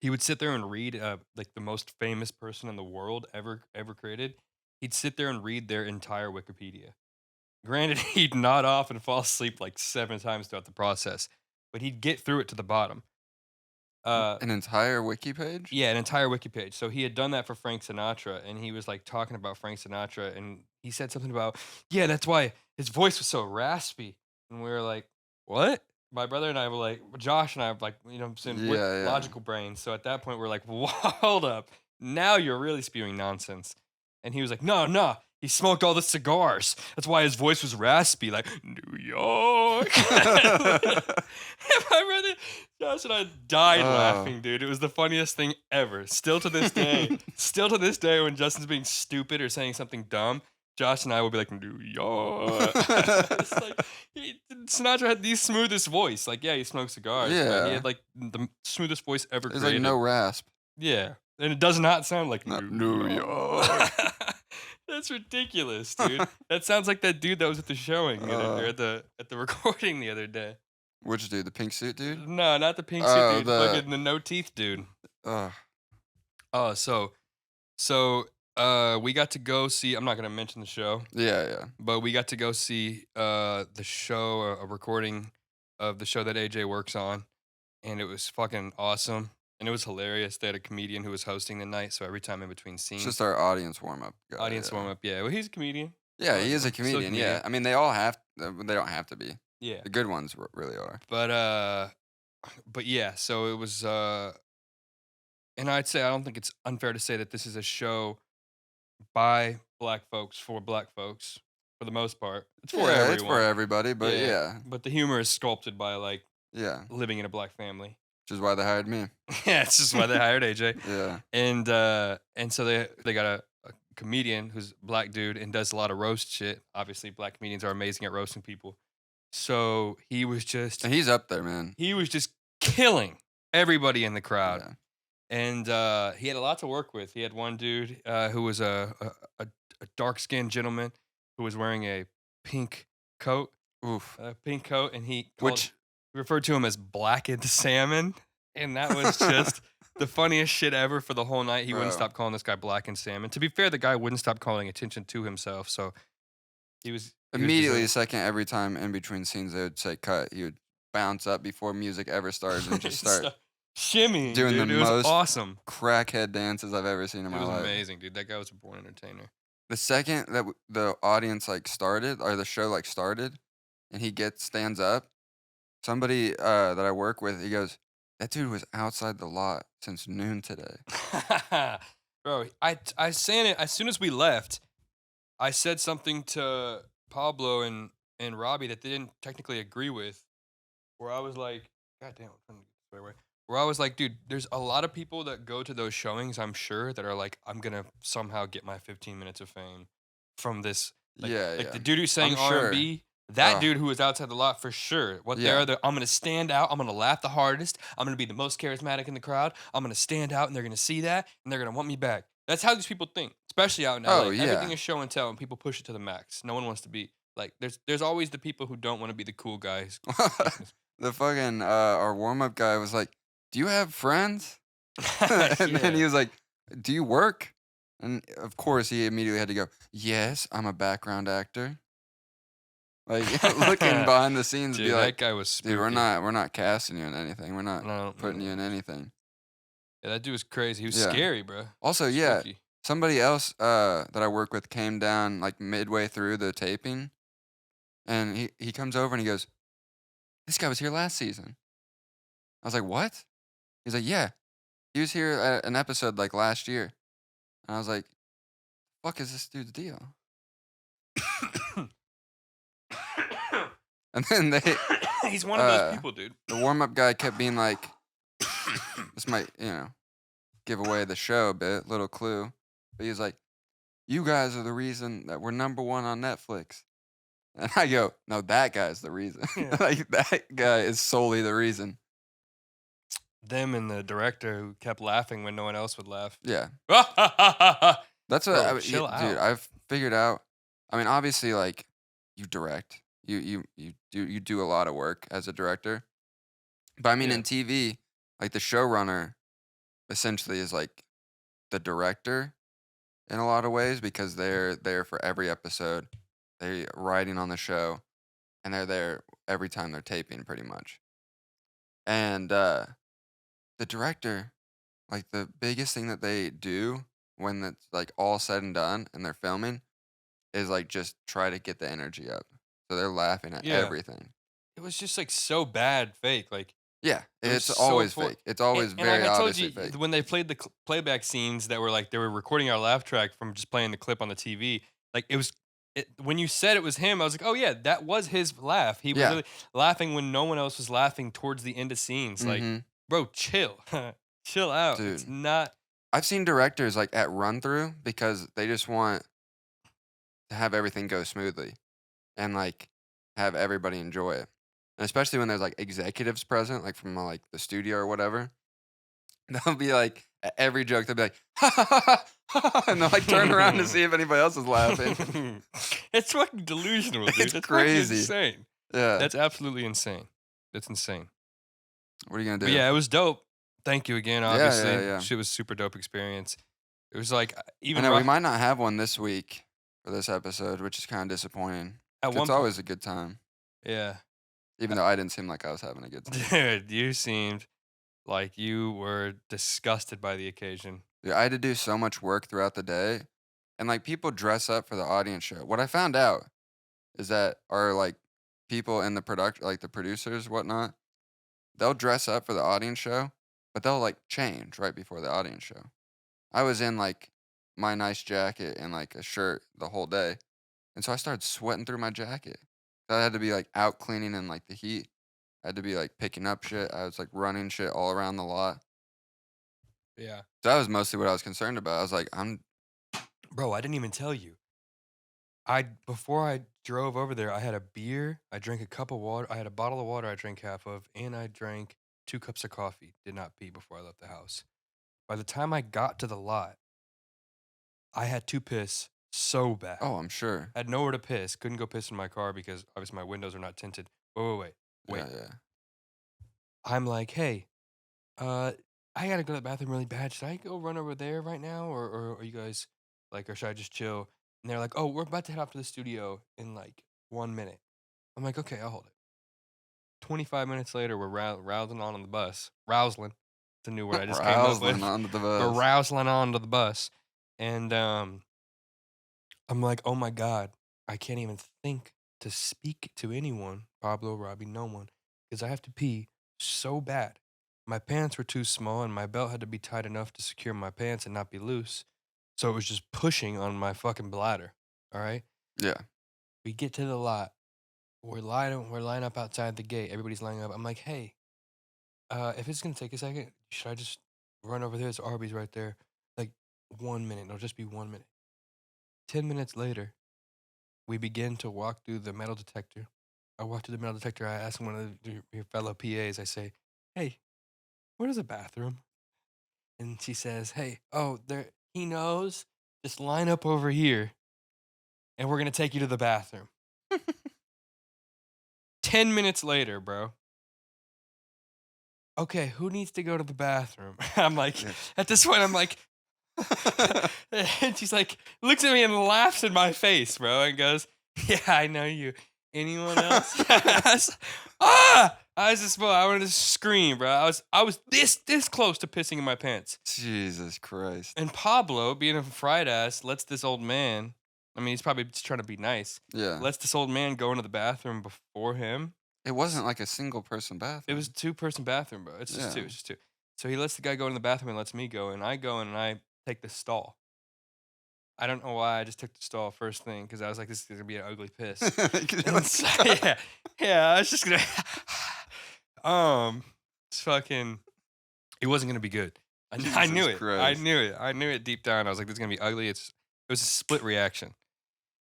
he would sit there and read like the most famous person in the world ever created. He'd sit there and read their entire Wikipedia. Granted, he'd nod off and fall asleep like 7 times throughout the process, but he'd get through it to the bottom. An entire wiki page? Yeah, an entire wiki page. So he had done that for Frank Sinatra, and he was like talking about Frank Sinatra, and he said something about, yeah, that's why his voice was so raspy. And we were like, what? My brother and I were like, Josh and I were like, you know what I'm saying, Yeah. logical brains. So at that point, we're like, hold up. Now you're really spewing nonsense. And he was like, no. He smoked all the cigars. That's why his voice was raspy, like New York. My brother Josh and I died laughing, dude. It was the funniest thing ever. Still to this day, when Justin's being stupid or saying something dumb, Josh and I will be like, New York. It's like Sinatra had the smoothest voice. Like, yeah, he smoked cigars. But Yeah. he had like the smoothest voice ever There's created. like no rasp. Yeah. And it does not sound like New York. That's ridiculous, dude. That sounds like that dude that was at the showing or at the recording the other day. Which dude? The pink suit dude? No, not the pink suit Oh, dude. the- Fucking the no teeth dude. Ugh. Oh, so we got to go see. I'm not gonna mention the show, Yeah. but we got to go see the show, a recording of the show that AJ works on, and it was fucking awesome. And it was hilarious. They had a comedian who was hosting the night, so every time in between It's scenes, just our audience warm up. audience warm up. Yeah, well, he's a comedian. Yeah, he is a Still a comedian. Yeah, comedian. I mean they all have. They don't have to be. Yeah, The good ones really are. but yeah. So it was, and I'd say I don't think it's unfair to say that this is a show by black folks for black folks for the most part. It's for Yeah, everyone. it's for everybody. But yeah. But the humor is sculpted by like Yeah. living in a black family. Which is why they hired me. Yeah, it's just why they hired AJ. Yeah. And so they got a comedian who's a black dude and does a lot of roast shit. Obviously, black comedians are amazing at roasting people. So he was just And he's up there, man. killing everybody in the crowd. Yeah. And he had a lot to work with. He had one dude who was a dark-skinned gentleman who was wearing a pink coat. Oof. A pink coat, and he Which referred to him as blackened salmon. And that was just the funniest shit ever for the whole night. He wouldn't Bro. stop calling this guy blackened salmon. To be fair, the guy wouldn't stop calling attention to himself. So he was immediately the just second every time in between scenes they would say cut, he would bounce up before music ever started and just start shimmying, doing dude. the It was most awesome. crackhead dances I've ever seen in It my was life. amazing, dude. That guy was a born entertainer. The second that the audience like started or the show like started, and he stands up, somebody that I work with, he goes, "That dude was outside the lot since noon today." Bro, I saying it as soon as we left. I said something to Pablo and Robbie that they didn't technically agree with. Where I was like, God damn, I'm trying to get this way. Where I was like, dude, there's a lot of people that go to those showings, I'm sure, that are like, I'm gonna somehow get my 15 minutes of fame from this. Like, Yeah, like yeah. the dude who's saying I'm sure. R&B, that Oh. dude who was outside the lot for sure. What Yeah. I'm gonna stand out. I'm gonna laugh the hardest. I'm gonna be the most charismatic in the crowd. I'm gonna stand out, and they're gonna see that, and they're gonna want me back. That's how these people think, especially out in LA. Oh, yeah. Everything is show and tell, and people push it to the max. No one wants to be like. There's always the people who don't want to be the cool guys. The fucking our warm up guy was like, "Do you have friends?" And then he Yeah. was like, "Do you work?" And of course, he immediately had to go, "Yes, I'm a background actor." Like looking behind the scenes, Dude, be that like, guy was spooky. "Dude, we're not casting you in anything. We're not No, putting you in anything." Yeah, that dude was crazy. He was Yeah. scary, bro. Also, yeah, Spooky. somebody else that I work with came down like midway through the taping, and he comes over and he goes, "This guy was here last season." I was like, "What?" He's like, "Yeah, he was here at an episode like last year." And I was like, "Fuck is this dude's deal?" And then He's one of those people, dude. the warm up guy kept being like, "This might, give away the show a bit, little clue." But he was like, "You guys are the reason that we're number one on Netflix." And I go, "No, that guy's the reason. Yeah. Like that guy is solely the reason." Them and the director who kept laughing when no one else would laugh. Yeah, Dude, that's what chill dude. out. I've figured out. I mean, obviously, like you direct, you do a lot of work as a director. But I mean, Yeah. in TV, like the showrunner, essentially is like the director in a lot of ways because they're there for every episode. They're writing on the show, and they're there every time they're taping, pretty much. And the director, like the biggest thing that they do when it's like all said and done and they're filming is like just try to get the energy up. So they're laughing at Yeah. everything. It was just like so bad fake. Like, Yeah, It was it's so always for- fake. It's always and very like I told obviously you, fake. when they played the playback scenes that were like they were recording our laugh track from just playing the clip on the TV. Like when you said it was him, I was like, oh yeah, that was his laugh. He was Yeah. really laughing when no one else was laughing towards the end of scenes. Like, Mhm. bro, chill, chill out. It's Dude. not. I've seen directors like at run through because they just want to have everything go smoothly and like have everybody enjoy it. And especially when there's like executives present, like from like the studio or whatever, they'll be like at every joke they'll be like ha ha ha ha, ha, and they'll like turn around to see if anybody else is laughing. It's fucking delusional, dude. It's That's crazy. fucking insane. Yeah. That's absolutely insane. That's insane. What are you gonna do? But yeah, it was dope. Thank you again. Yeah, Obviously, yeah. shit was super dope experience. It was like I even know we Rock- might not have one this week for this episode, which is kind of disappointing. at one It's point. always a good time, Yeah, even though I didn't seem like I was having a good time. dude, you seemed like you were disgusted by the occasion. Dude, I had to do so much work throughout the day, and like people dress up for the audience show. What I found out is that our like people in the production, like the producers, whatnot, they'll dress up for the audience show, but they'll like change right before the audience show. I was in like my nice jacket and like a shirt the whole day, and so I started sweating through my jacket. So I had to be like out cleaning in like the heat I had to be like picking up shit. I was like running shit all around the lot. Yeah. So that was mostly what I was concerned about. I was like, Bro, I didn't even tell you. Before I drove over there, I had a beer, I drank a cup of water, I had a bottle of water I drank half of, and I drank 2 cups of coffee. Did not pee before I left the house. By the time I got to the lot, I had to piss so bad. oh, I'm sure. I had nowhere to piss. Couldn't go piss in my car because obviously my windows are not tinted. Wait. Yeah, yeah. I'm like, hey, I gotta go to the bathroom really bad. Should I go run over there right now, or are you guys like, or should I just chill? And they're like, oh, we're about to head off to the studio in like 1 minute. I'm like, okay, I'll hold it. 25 minutes later, we're rousing on the bus. Rousling. It's a new word I just came up with. Rousling onto the We're bus. rousling onto the bus. And I'm like, oh my God, I can't even think to speak to anyone, Pablo, Robbie, no one, because I have to pee so bad. My pants were too small and my belt had to be tight enough to secure my pants and not be loose. So it was just pushing on my fucking bladder. All right. Yeah. We get to the lot. We're lined up outside the gate. Everybody's lining up. I'm like, hey, if it's gonna take a second, should I just run over there? There's Arby's right there. Like 1 minute. It'll just be 1 minute. 10 minutes later, we begin to walk through the metal detector. I walk through the metal detector. I ask one of your fellow PAs. I say, hey, where's the bathroom? And she says, hey, oh, there. He knows. Just line up over here, and we're gonna take you to the bathroom. 10 minutes later, bro. Okay, who needs to go to the bathroom? I'm like, Yeah. at this point, I'm like, and she's like, looks at me and laughs in my face, bro, and goes, yeah, I know you. Anyone else? I was just, bro, I wanted to scream, bro. I was this close to pissing in my pants. Jesus Christ. And Pablo, being a fried ass, lets this old man, I mean, he's probably just trying to be nice, Yeah. lets this old man go into the bathroom before him. It wasn't like a single person bathroom. It was a 2-person bathroom, bro. It's just Yeah. two. So he lets the guy go in the bathroom and lets me go, and I go in and I take the stall. I don't know why I just took the stall first thing, because I was like, this is gonna be an ugly piss. And so, yeah, I was just gonna it's fucking, it wasn't gonna be good. I knew Jesus it. Christ. I knew it deep down. I was like, this is gonna be ugly. It was a split reaction.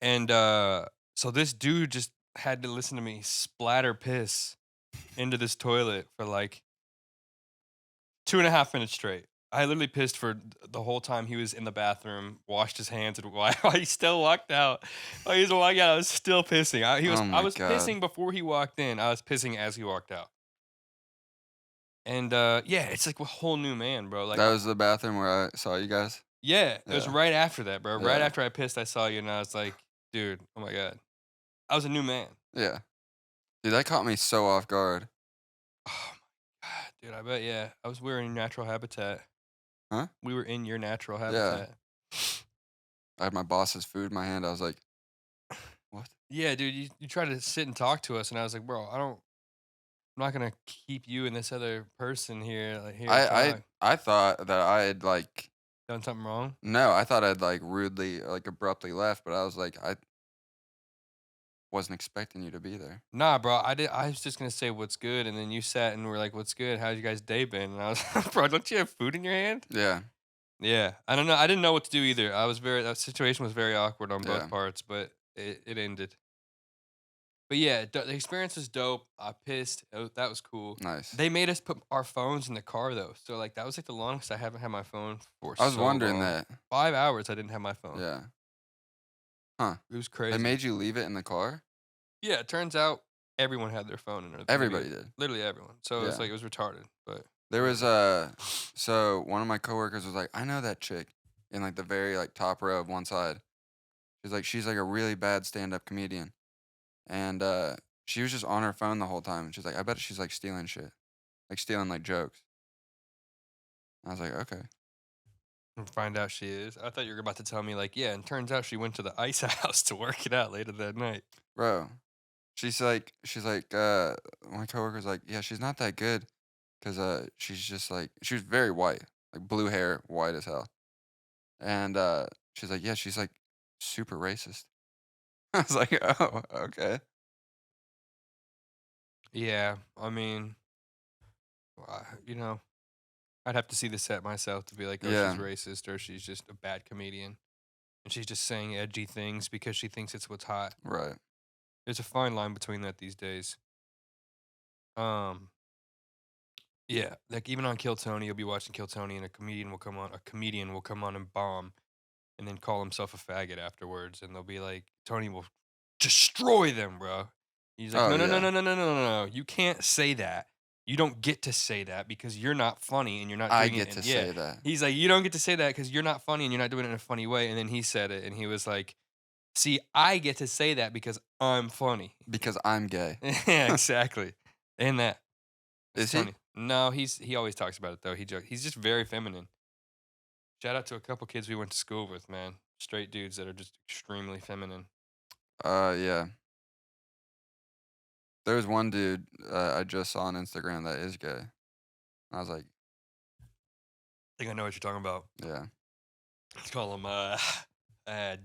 And so this dude just had to listen to me splatter piss into this toilet for like 2.5 minutes straight. I literally pissed for the whole time he was in the bathroom, washed his hands, and while he still walked out. While he was walking out, I was still pissing. I was God. pissing before he walked in. I was pissing as he walked out. And yeah, it's like a whole new man, bro. Like that was the bathroom where I saw you guys? yeah, it was Yeah. right after that, bro. Right Yeah. after I pissed, I saw you, and I was like, dude, oh my God. I was a new man. Yeah. Dude, that caught me so off guard. Oh my God, dude, I bet, yeah. We were in natural habitat. Huh? We were in your natural habitat. I had my boss's food in my hand. I was like, what? Yeah, dude, you tried to sit and talk to us, and I was like, bro, I'm not gonna keep you and this other person here. Like, here, talk. I thought that I had like Done something wrong. no, I thought I'd like rudely like abruptly left, but I was like I wasn't expecting you to be there. Nah, bro, I was just gonna say what's good, and then you sat and were like, "What's good? How's you guys' day been?" And I was, bro, don't you have food in your hand? Yeah. Yeah, I don't know. I didn't know what to do either. That situation was very awkward on both Yeah. parts, but it ended. But yeah, the experience was dope. I pissed. That was cool. Nice. They made us put our phones in the car though, so like that was like the longest I haven't had my phone for. I was so wondering long. that. 5 hours I didn't have my phone. Yeah. Huh. It was crazy. They made you leave it in the car? Yeah, it turns out everyone had their phone in their Everybody TV. did. Literally everyone. So it's Yeah. like it was retarded. But There was so one of my coworkers was like, I know that chick in like the very like top row of one side. She's like a really bad stand-up comedian. And she was just on her phone the whole time. And she's like, I bet she's like stealing shit. Like stealing like jokes. I was like, okay. and find out she is. I thought you were about to tell me like, yeah, and turns out she went to the ice house to work it out later that night. Bro. She's like my coworker's like, yeah, she's not that good. Cause she's just like she was very white. Like blue hair, white as hell. And she's like, yeah, she's like super racist. I was like, oh, okay. Yeah, I mean, you know, I'd have to see the set myself to be like, oh, Yeah. she's racist or she's just a bad comedian and she's just saying edgy things because she thinks it's what's hot. Right. There's a fine line between that these days. Yeah, like even on Kill Tony, you'll be watching Kill Tony and a comedian will come on and bomb and then call himself a faggot afterwards and they'll be like, Tony will destroy them, bro. He's like, Oh, no, no, no, yeah. no, no, no, no, no. You can't say that. You don't get to say that because you're not funny and you're not doing I it. get to say that. He's like, you don't get to say that because you're not funny and you're not doing it in a funny way. And then he said it and he was like, see, I get to say that because I'm funny. Because I'm gay. Yeah, exactly. And that. Is Tony. No, he always talks about it though. He's just very feminine. Shout out to a couple kids we went to school with, man. Straight dudes that are just extremely feminine. Yeah. There's one dude I just saw on Instagram that is gay. I was like, I think I know what you're talking about. yeah. Let's call them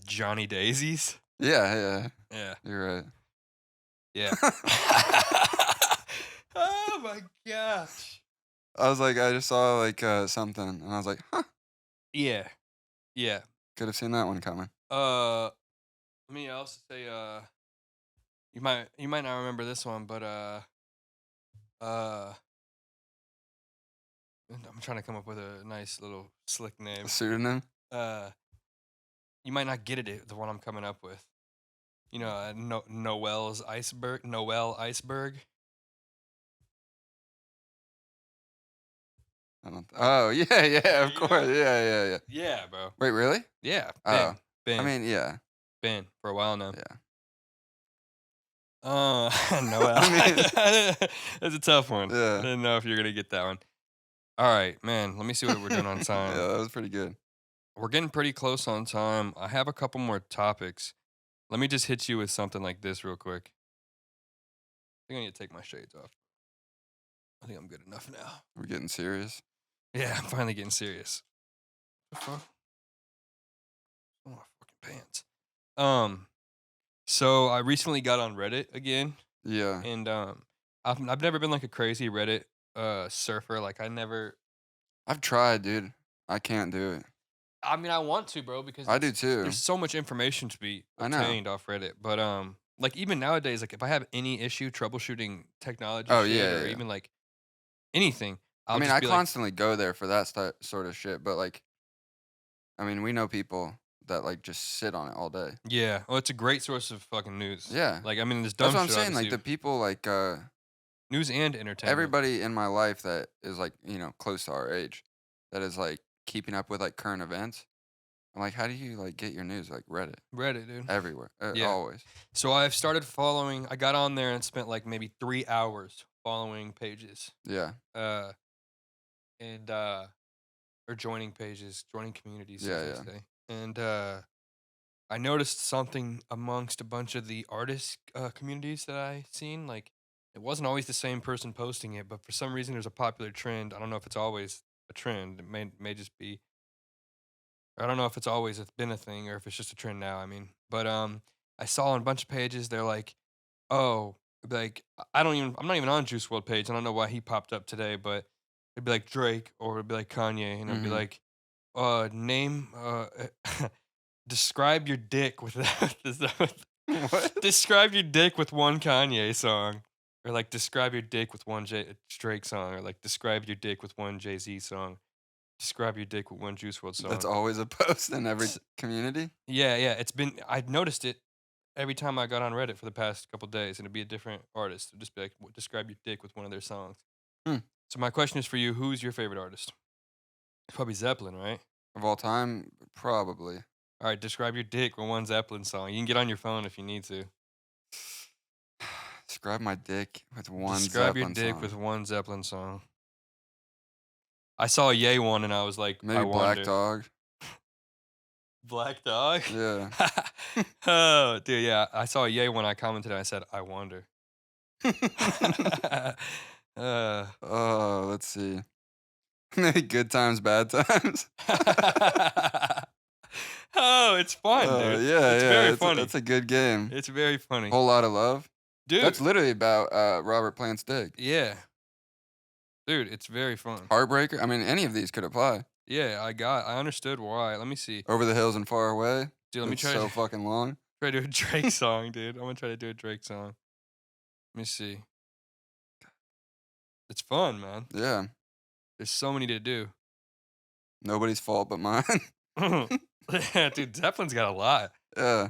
Johnny Daisies. Yeah. Yeah. You're right. Yeah. Oh my gosh. I was like, I just saw like something, and I was like, huh. Yeah. Yeah. Could have seen that one coming. Let me also say you might not remember this one, but I'm trying to come up with a nice little slick name. A pseudonym? You might not get it, the one I'm coming up with. You know, Noel's Iceberg. Noel Iceberg. Oh, yeah, of You know? course. Yeah. Yeah, bro. Wait, really? Yeah. Oh. Ben. I mean, yeah. Ben for a while now. Yeah. Noel. I That's a tough one. Yeah. I didn't know if you're gonna get that one. All right, man. Let me see what we're doing on time. Yeah, that was pretty good. We're getting pretty close on time. I have a couple more topics. Let me just hit you with something like this real quick. I think I need to take my shades off. I think I'm good enough now. We're getting serious. Yeah, I'm finally getting serious. What the fuck? Oh, my fucking pants. So I recently got on Reddit again, Yeah. and I've never been like a crazy Reddit surfer. Like I've tried, dude. I can't do it. I mean, I want to, bro, because I do too. there's so much information to be I know. obtained off Reddit. But like even nowadays, like if I have any issue troubleshooting technology, Oh, shit, yeah, or yeah. even like anything, I'll I mean, just I be constantly go there for that sort of shit, but like, I mean, we know people that like just sit on it all day. yeah. Well, it's a great source of fucking news. Yeah. Like I mean, there's dumb That's what I'm shit, saying. Like obviously, the people, like news and entertainment. everybody in my life that is like, you know, close to our age, that is like keeping up with like current events. I'm like, how do you like get your news? Like Reddit, dude. everywhere, Yeah. always. So I've started following. I got on there and spent like maybe 3 hours following pages. Yeah. Or joining pages, joining communities, Yeah, as they say. And I noticed something amongst a bunch of the artist communities that I seen. Like, it wasn't always the same person posting it, but for some reason there's a popular trend. I don't know if it's always a trend. It may just be. I don't know if it's always been a thing or if it's just a trend now. I mean, but I saw on a bunch of pages they're like, oh, like I'm not even on Juice WRLD page. I don't know why he popped up today, but it'd be like Drake or it'd be like Kanye, and it'd be Mhm. like, name, describe your dick with What? describe your dick with one Kanye song, or like describe your dick with one Drake song, or like describe your dick with one Jay-Z song, describe your dick with one Juice WRLD song. That's always a post in every community. Yeah. I'd noticed it every time I got on Reddit for the past couple days, and it'd be a different artist. It'd just be like, describe your dick with one of their songs. So my question is for you: who's your favorite artist? It's probably Zeppelin, right? Of all time, probably. All right, describe your dick with one Zeppelin song. You can get on your phone if you need to. Describe my dick with one Describe your Zeppelin dick song. with one Zeppelin song. I saw a Yay one, and I was like, Maybe I Black wonder. Dog. Black Dog? Yeah. Oh, dude, yeah. I saw a Yay one. I commented, and I said, I wonder. Oh, let's see. Maybe Good Times, Bad Times. Oh, it's fun, dude. Yeah, it's yeah. very funny. That's a good game. It's very funny. Whole Lot of Love. Dude. That's literally about Robert Plant's dick. Yeah. Dude, it's very fun. Heartbreaker. I mean, any of these could apply. Yeah, I understood why. Let me see. Over the Hills and Far Away. Dude, let me It's try so to fucking long. do a Drake song, dude. I'm gonna try to do a Drake song. Let me see. It's fun, man. Yeah. There's so many to do. Nobody's fault but mine. Yeah, dude, Zeppelin's got a lot. Yeah.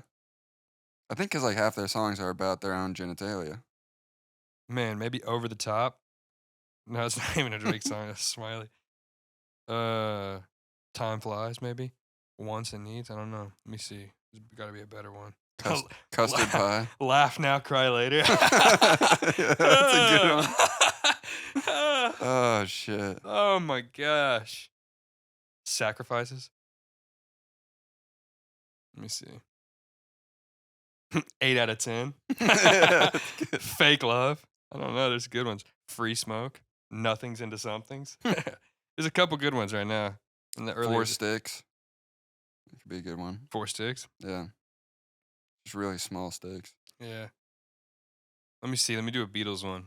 I think because like half their songs are about their own genitalia. Man, maybe Over the Top. No, it's not even a Drake song. It's Smiley. Time Flies, maybe. Wants and Needs. I don't know. Let me see. There's got to be a better one. Custard Pie. Laugh now, cry later. Yeah, that's a good one. Oh shit. Oh my gosh. Sacrifices. Let me see. 8 out of 10. Yeah, that's good. Fake Love. I don't know. There's good ones. Free Smoke. Nothing's into Somethings. There's a couple good ones right now. In the early 4 Sticks. It could be a good one. 4 Sticks. Yeah. Just really small sticks. Yeah. Let me see. Let me do a Beatles one.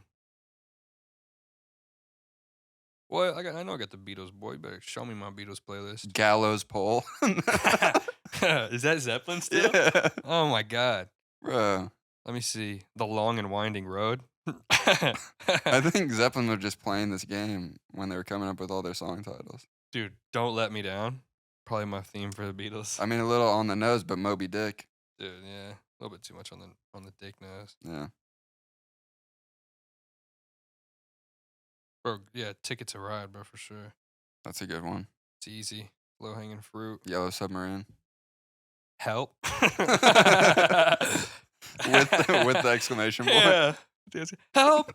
Well, I know I got the Beatles, boy. You better show me my Beatles playlist. Gallows Pole. Is that Zeppelin still? Yeah. Oh my god. Bro. Let me see. The Long and Winding Road. I think Zeppelin were just playing this game when they were coming up with all their song titles. Dude, Don't Let Me Down. Probably my theme for the Beatles. I mean, a little on the nose, but Moby Dick. Dude, yeah. A little bit too much on the dick nose. Yeah. Bro, yeah, Ticket to Ride, bro, for sure. That's a good one. It's easy. Low hanging fruit. Yellow Submarine. Help. with the exclamation point. Yeah. Help.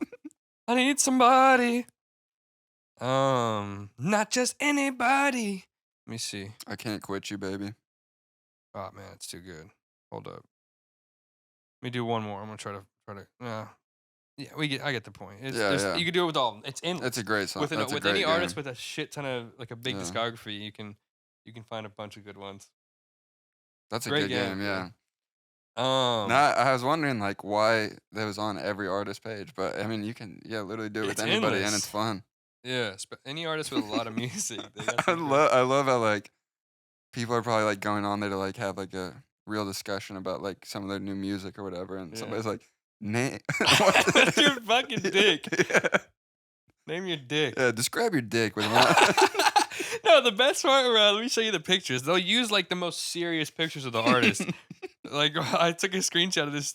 I need somebody. Not just anybody. Let me see. I Can't Quit You, Baby. Oh man, it's too good. Hold up. Let me do one more. I'm gonna try to. Yeah, I get the point. Yeah. You can do it with all of them. It's endless. It's a great song. With That's a with great any game. artist with a shit ton of like a big Yeah. discography, you can find a bunch of good ones. That's a Great good game, game, yeah. yeah. Now, I was wondering like why that was on every artist page, but I mean you can literally do it with It's anybody and endless. it's fun. Yeah, any artist with a lot of music. They got I some good- love how like people are probably like going on there to like have like a real discussion about like some of their new music or whatever, and Yeah. somebody's like, "Name What's your fucking dick? Yeah. Name your dick. Yeah, describe your dick with one. No, the best part, let me show you the pictures. They'll use like the most serious pictures of the artist. Like I took a screenshot of this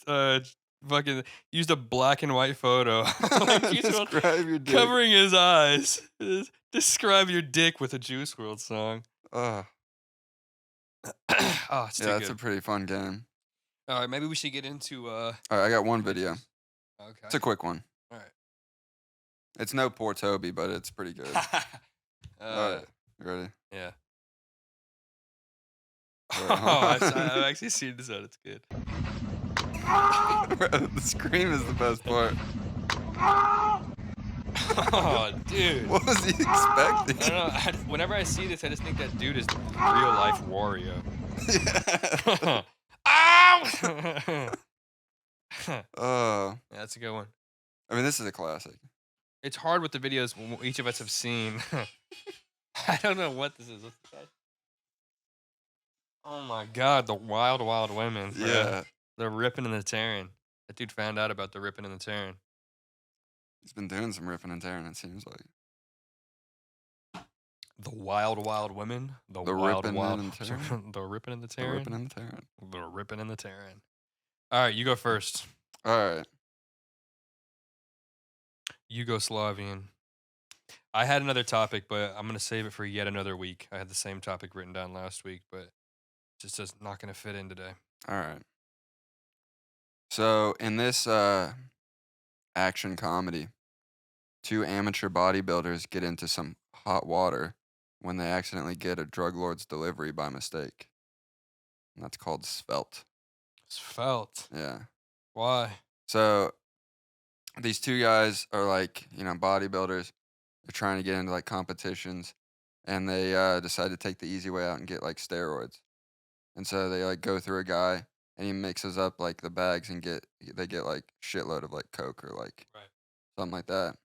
fucking used a black and white photo. Like, Describe your dick. covering his eyes. Describe your dick with a Juice WRLD song. Oh, Oh, it's too yeah, that's a good. pretty fun game. All right, maybe we should get into All right, I got one video. Okay. It's a quick one. All right. It's no poor Toby, but it's pretty good. All right, you ready? Yeah. Wait, Oh, hold on. I've actually seen this out. It's good. Bro, the scream is the best part. Oh, dude. What was he expecting? I don't know. Whenever I see this, I just think that dude is real life Wario. Yeah. Ow! Oh, Yeah, that's a good one. I mean, this is a classic. It's hard with the videos each of us have seen. I don't know what this is. What's the guy? Oh my god, the Wild Wild Women. Bro. Yeah, The ripping and the tearing. That dude found out about the ripping and the tearing. he's been doing some ripping and tearing. It seems like The Wild Wild Women. The ripping and Wild tearing? The ripping and the the tearing. ripping and the tearing. The ripping and the tearing. All right, you go first. All right. Yugoslavian. I had another topic, but I'm gonna save it for yet another week. I had the same topic written down last week, but just not gonna fit in today. All right. So in this action comedy, 2 amateur bodybuilders get into some hot water when they accidentally get a drug lord's delivery by mistake. And that's called Svelte. Svelte. Yeah. Why? So these 2 guys are like, bodybuilders. They're trying to get into like competitions, and they decide to take the easy way out and get like steroids. And so they like go through a guy and he mixes up like the bags and they get like shitload of like Coke or like Right. something like that.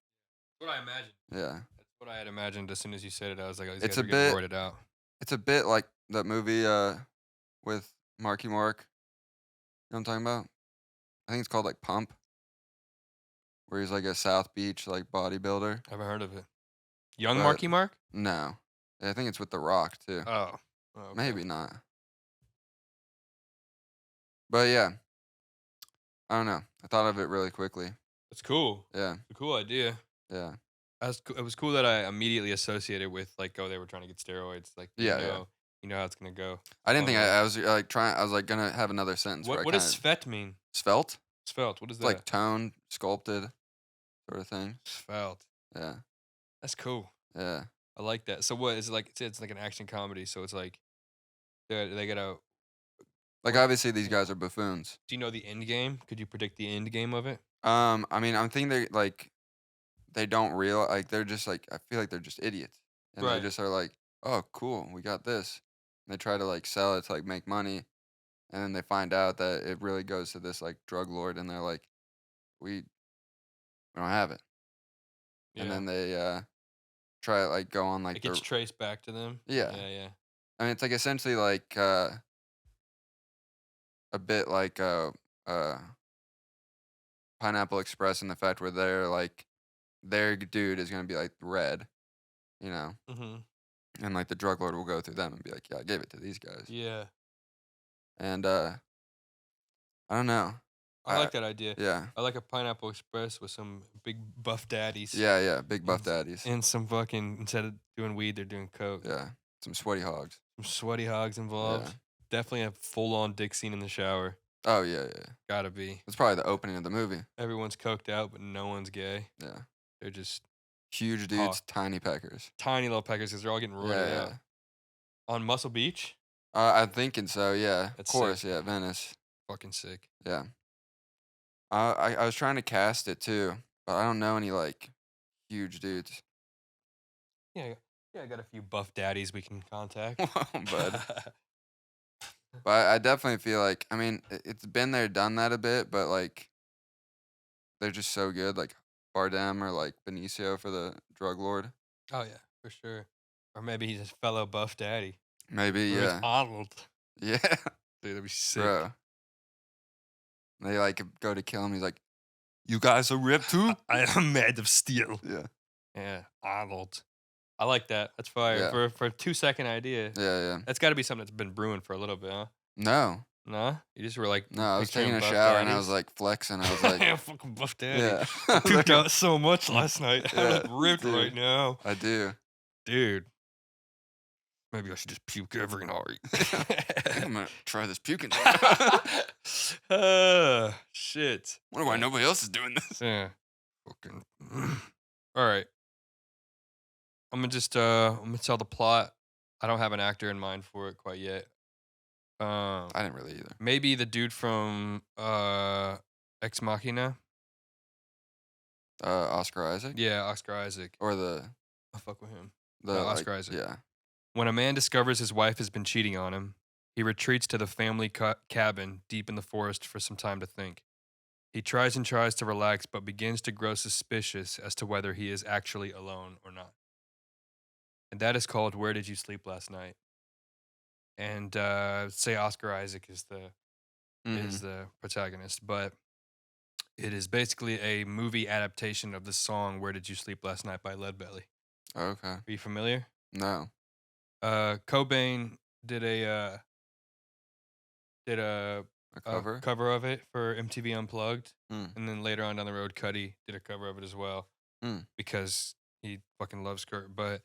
That's what I imagined. Yeah, That's what I had imagined as soon as you said it. I was like, oh, these it's guys a are getting bit roided out. it's a bit like that movie with Marky Mark. You know what I'm talking about? I think it's called like Pump, where he's like a South Beach like bodybuilder. I haven't heard of it. Young But Marky Mark? no, I think it's with The Rock too. Oh. Okay. Maybe not. But yeah, I don't know. I thought of it really quickly. That's cool. Yeah, It's a cool idea. yeah, It was cool that I immediately associated with like, oh, they were trying to get steroids. Like, yeah. you know how it's gonna go. I didn't think Online. I was like trying. I was like gonna have another sentence. What where does Svelte mean? Svelte? Svelte. What is It's that? like toned, sculpted, sort of thing. Svelte. Yeah, That's cool. yeah. I like that. So what is it like? It's like an action comedy. So it's like they gotta. Like obviously these guys are buffoons. Do you know the end game? Could you predict the end game of it? I mean, I'm thinking they don't realize like they're just like I feel like they're just idiots, and they Right. just are like, oh, cool, we got this. And they try to like sell it to like make money, and then they find out that it really goes to this like drug lord, and they're like, we don't have it, Yeah. and then they try to like go on like It gets traced back to them. Yeah. Yeah. I mean, it's like essentially like a bit like Pineapple Express in the fact where they're like their dude is gonna be like red, you know, Mm-hmm. and like the drug lord will go through them and be like, yeah, I gave it to these guys, Yeah. and I don't know, I like that idea. yeah, I like a Pineapple Express with some big buff daddies. yeah, big buff daddies, And some fucking, instead of doing weed, they're doing coke. yeah, some sweaty hogs, Some sweaty hogs involved. Yeah. Definitely a full-on dick scene in the shower. oh yeah, Gotta be. it's probably the opening of the movie, Everyone's coked out, but no one's gay. yeah, They're just huge dudes, tiny peckers, tiny little peckers because they're all getting roided yeah, out. On Muscle Beach? I'm thinking so, yeah, That's of course, sick. yeah, Venice, Fucking sick. yeah. I was trying to cast it too, but I don't know any like huge dudes. Yeah, I got a few buff daddies we can contact. Bud. But I definitely feel like I mean it's been there, done that a bit, but like they're just so good, like Bardem or like Benicio for the drug lord. Oh, yeah, for sure. Or maybe he's a fellow buff daddy. Maybe, Or it's yeah, Arnold. yeah, Dude, that'd be sick. bro. They like go to kill him. He's like, "You guys are ripped too." I am made of steel. Yeah, Yeah, Arnold. I like that. That's fire. Yeah. For a 2-second idea. yeah. That's got to be something that's been brewing for a little bit, huh? No, No? You just were like, no. I was picturing taking a buff shower and I was daddies? like flexing. I was like, Yeah, fucking buff daddy. yeah, I pooped out so much last night. I Yeah, look ripped dude. right now. I do. Dude. Maybe I should just puke every night. I think I'm gonna try this puking. Shit. Wonder why nobody else is doing this. Yeah. Fucking. All right. I'm gonna tell the plot. I don't have an actor in mind for it quite yet. I didn't really either. Maybe the dude from Ex Machina. Oscar Isaac Yeah, Oscar Isaac. or the I fuck with him. the No, like, Oscar Isaac. Yeah, When a man discovers his wife has been cheating on him, he retreats to the family cabin deep in the forest for some time to think. He tries and tries to relax, but begins to grow suspicious as to whether he is actually alone or not. And that is called Where Did You Sleep Last Night? And say Oscar Isaac is the protagonist, but it is basically a movie adaptation of the song Where Did You Sleep Last Night by Leadbelly. Okay. Are you familiar? No. Cobain did a A cover? cover of it for MTV Unplugged, Mm. and then later on down the road, Cuddy did a cover of it as well Mm. because he fucking loves Kurt. But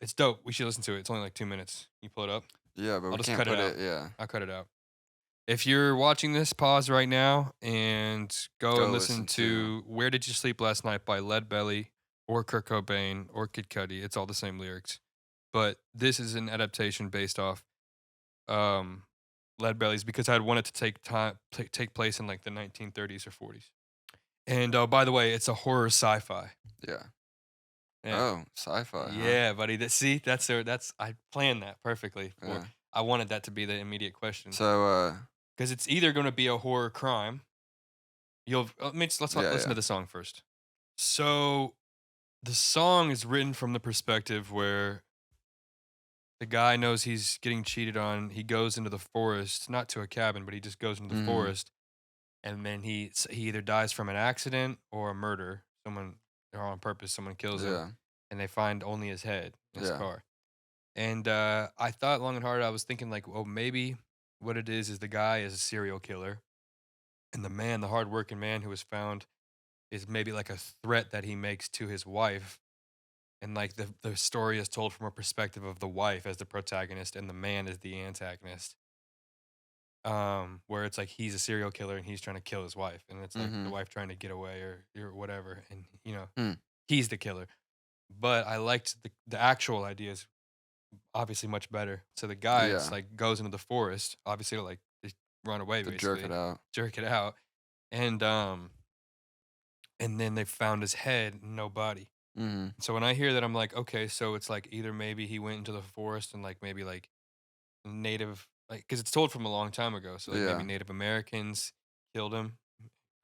it's dope. We should listen to it. It's only like 2 minutes. You pull it up. Yeah, but I'll we just can't cut it put out. it. Yeah. I'll cut it out. If you're watching this, pause right now and go and listen to Where Did You Sleep Last Night by Leadbelly or Kurt Cobain or Kid Cudi. It's all the same lyrics. But this is an adaptation based off Leadbelly's because I had wanted to take place in like the 1930s or 40s. And by the way, it's a horror sci-fi. Yeah. Yeah. Oh, sci-fi. huh? Yeah, buddy. That's I planned that perfectly. Yeah. I wanted that to be the immediate question. So, because it's either going to be a horror crime. Let's listen to the song first. So the song is written from the perspective where the guy knows he's getting cheated on. He goes into the forest, not to a cabin, but he just goes into the forest, and then he either dies from an accident or a murder. Someone, or on purpose, someone kills him, and they find only his head in his car. And I thought long and hard. I was thinking like, oh, maybe what it is the guy is a serial killer, and the hardworking man who was found, is maybe like a threat that he makes to his wife. And like the story is told from a perspective of the wife as the protagonist and the man as the antagonist. Where it's like he's a serial killer and he's trying to kill his wife, and it's like the wife trying to get away or whatever, and he's the killer. But I liked the actual ideas obviously much better. So the guy is like goes into the forest, obviously to like just run away, To basically jerk it out, and then they found his head, no body. So when I hear that, I'm like, okay, so it's like either maybe he went into the forest and like maybe like native, like, because it's told from a long time ago, so like maybe Native Americans killed him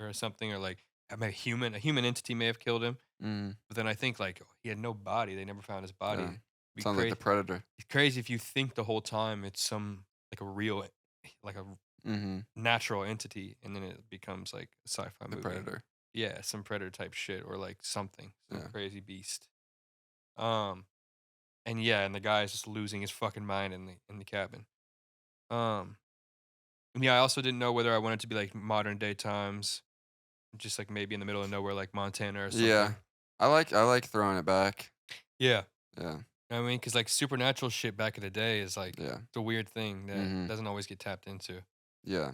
or something, or like a human entity may have killed him. But then I think like he had no body; they never found his body. Yeah. Sounds like the Predator. It's crazy if you think the whole time it's some like a real, like a natural entity, and then it becomes like a sci-fi movie. The Predator. Yeah, some Predator type shit, or like some crazy beast. And the guy is just losing his fucking mind in the cabin. And I also didn't know whether I wanted to be like modern day times, just like maybe in the middle of nowhere, like Montana or something. Yeah, I like throwing it back. Yeah. Yeah. I mean, because like supernatural shit back in the day is like it's a weird thing that doesn't always get tapped into. Yeah.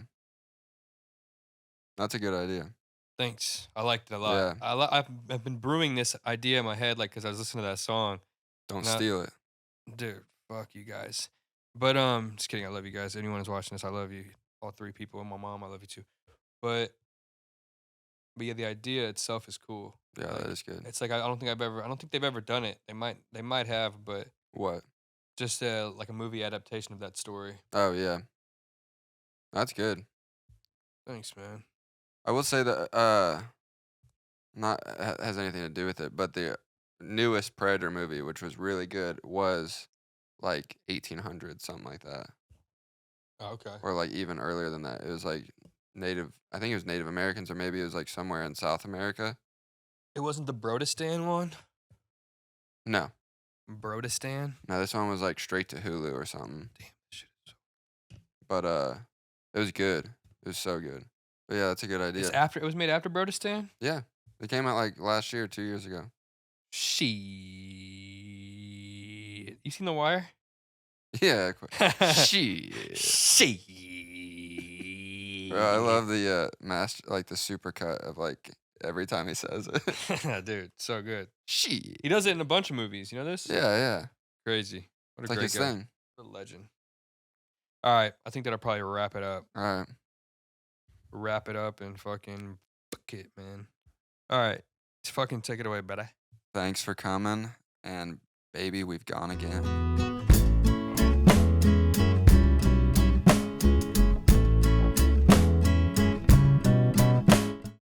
That's a good idea. Thanks. I liked it a lot. Yeah. I've been brewing this idea in my head, like, because I was listening to that song. Don't steal it. Dude, fuck you guys. But just kidding. I love you guys. Anyone who's watching this, I love you. All three people and my mom, I love you too. But yeah, the idea itself is cool. Yeah, like, that is good. It's like I don't think they've ever done it. They might have, but What? just like a movie adaptation of that story. Oh yeah. That's good. Thanks, man. I will say that has anything to do with it, but the newest Predator movie, which was really good, was like 1800, something like that. Oh, okay. Or like even earlier than that. It was like I think it was Native Americans, or maybe it was like somewhere in South America. It wasn't the Brodistan one? No. Brodistan? No, this one was like straight to Hulu or something. Damn, this shit is so... But it was good. It was so good. But yeah, that's a good idea. It was made after Brodistan? Yeah. It came out like last year, 2 years ago. Shit. You seen The Wire? Yeah. Shit. Shit. Bro, I love the the supercut of like every time he says it. Dude, so good. Shit. He does it in a bunch of movies. You know this? Yeah. Crazy. What a It's like great his guy. thing. What a legend. All right, I think that'll probably wrap it up. All right. Wrap it up and fucking book it, man. All right, just fucking take it away, buddy. Thanks for coming, and baby, we've gone again.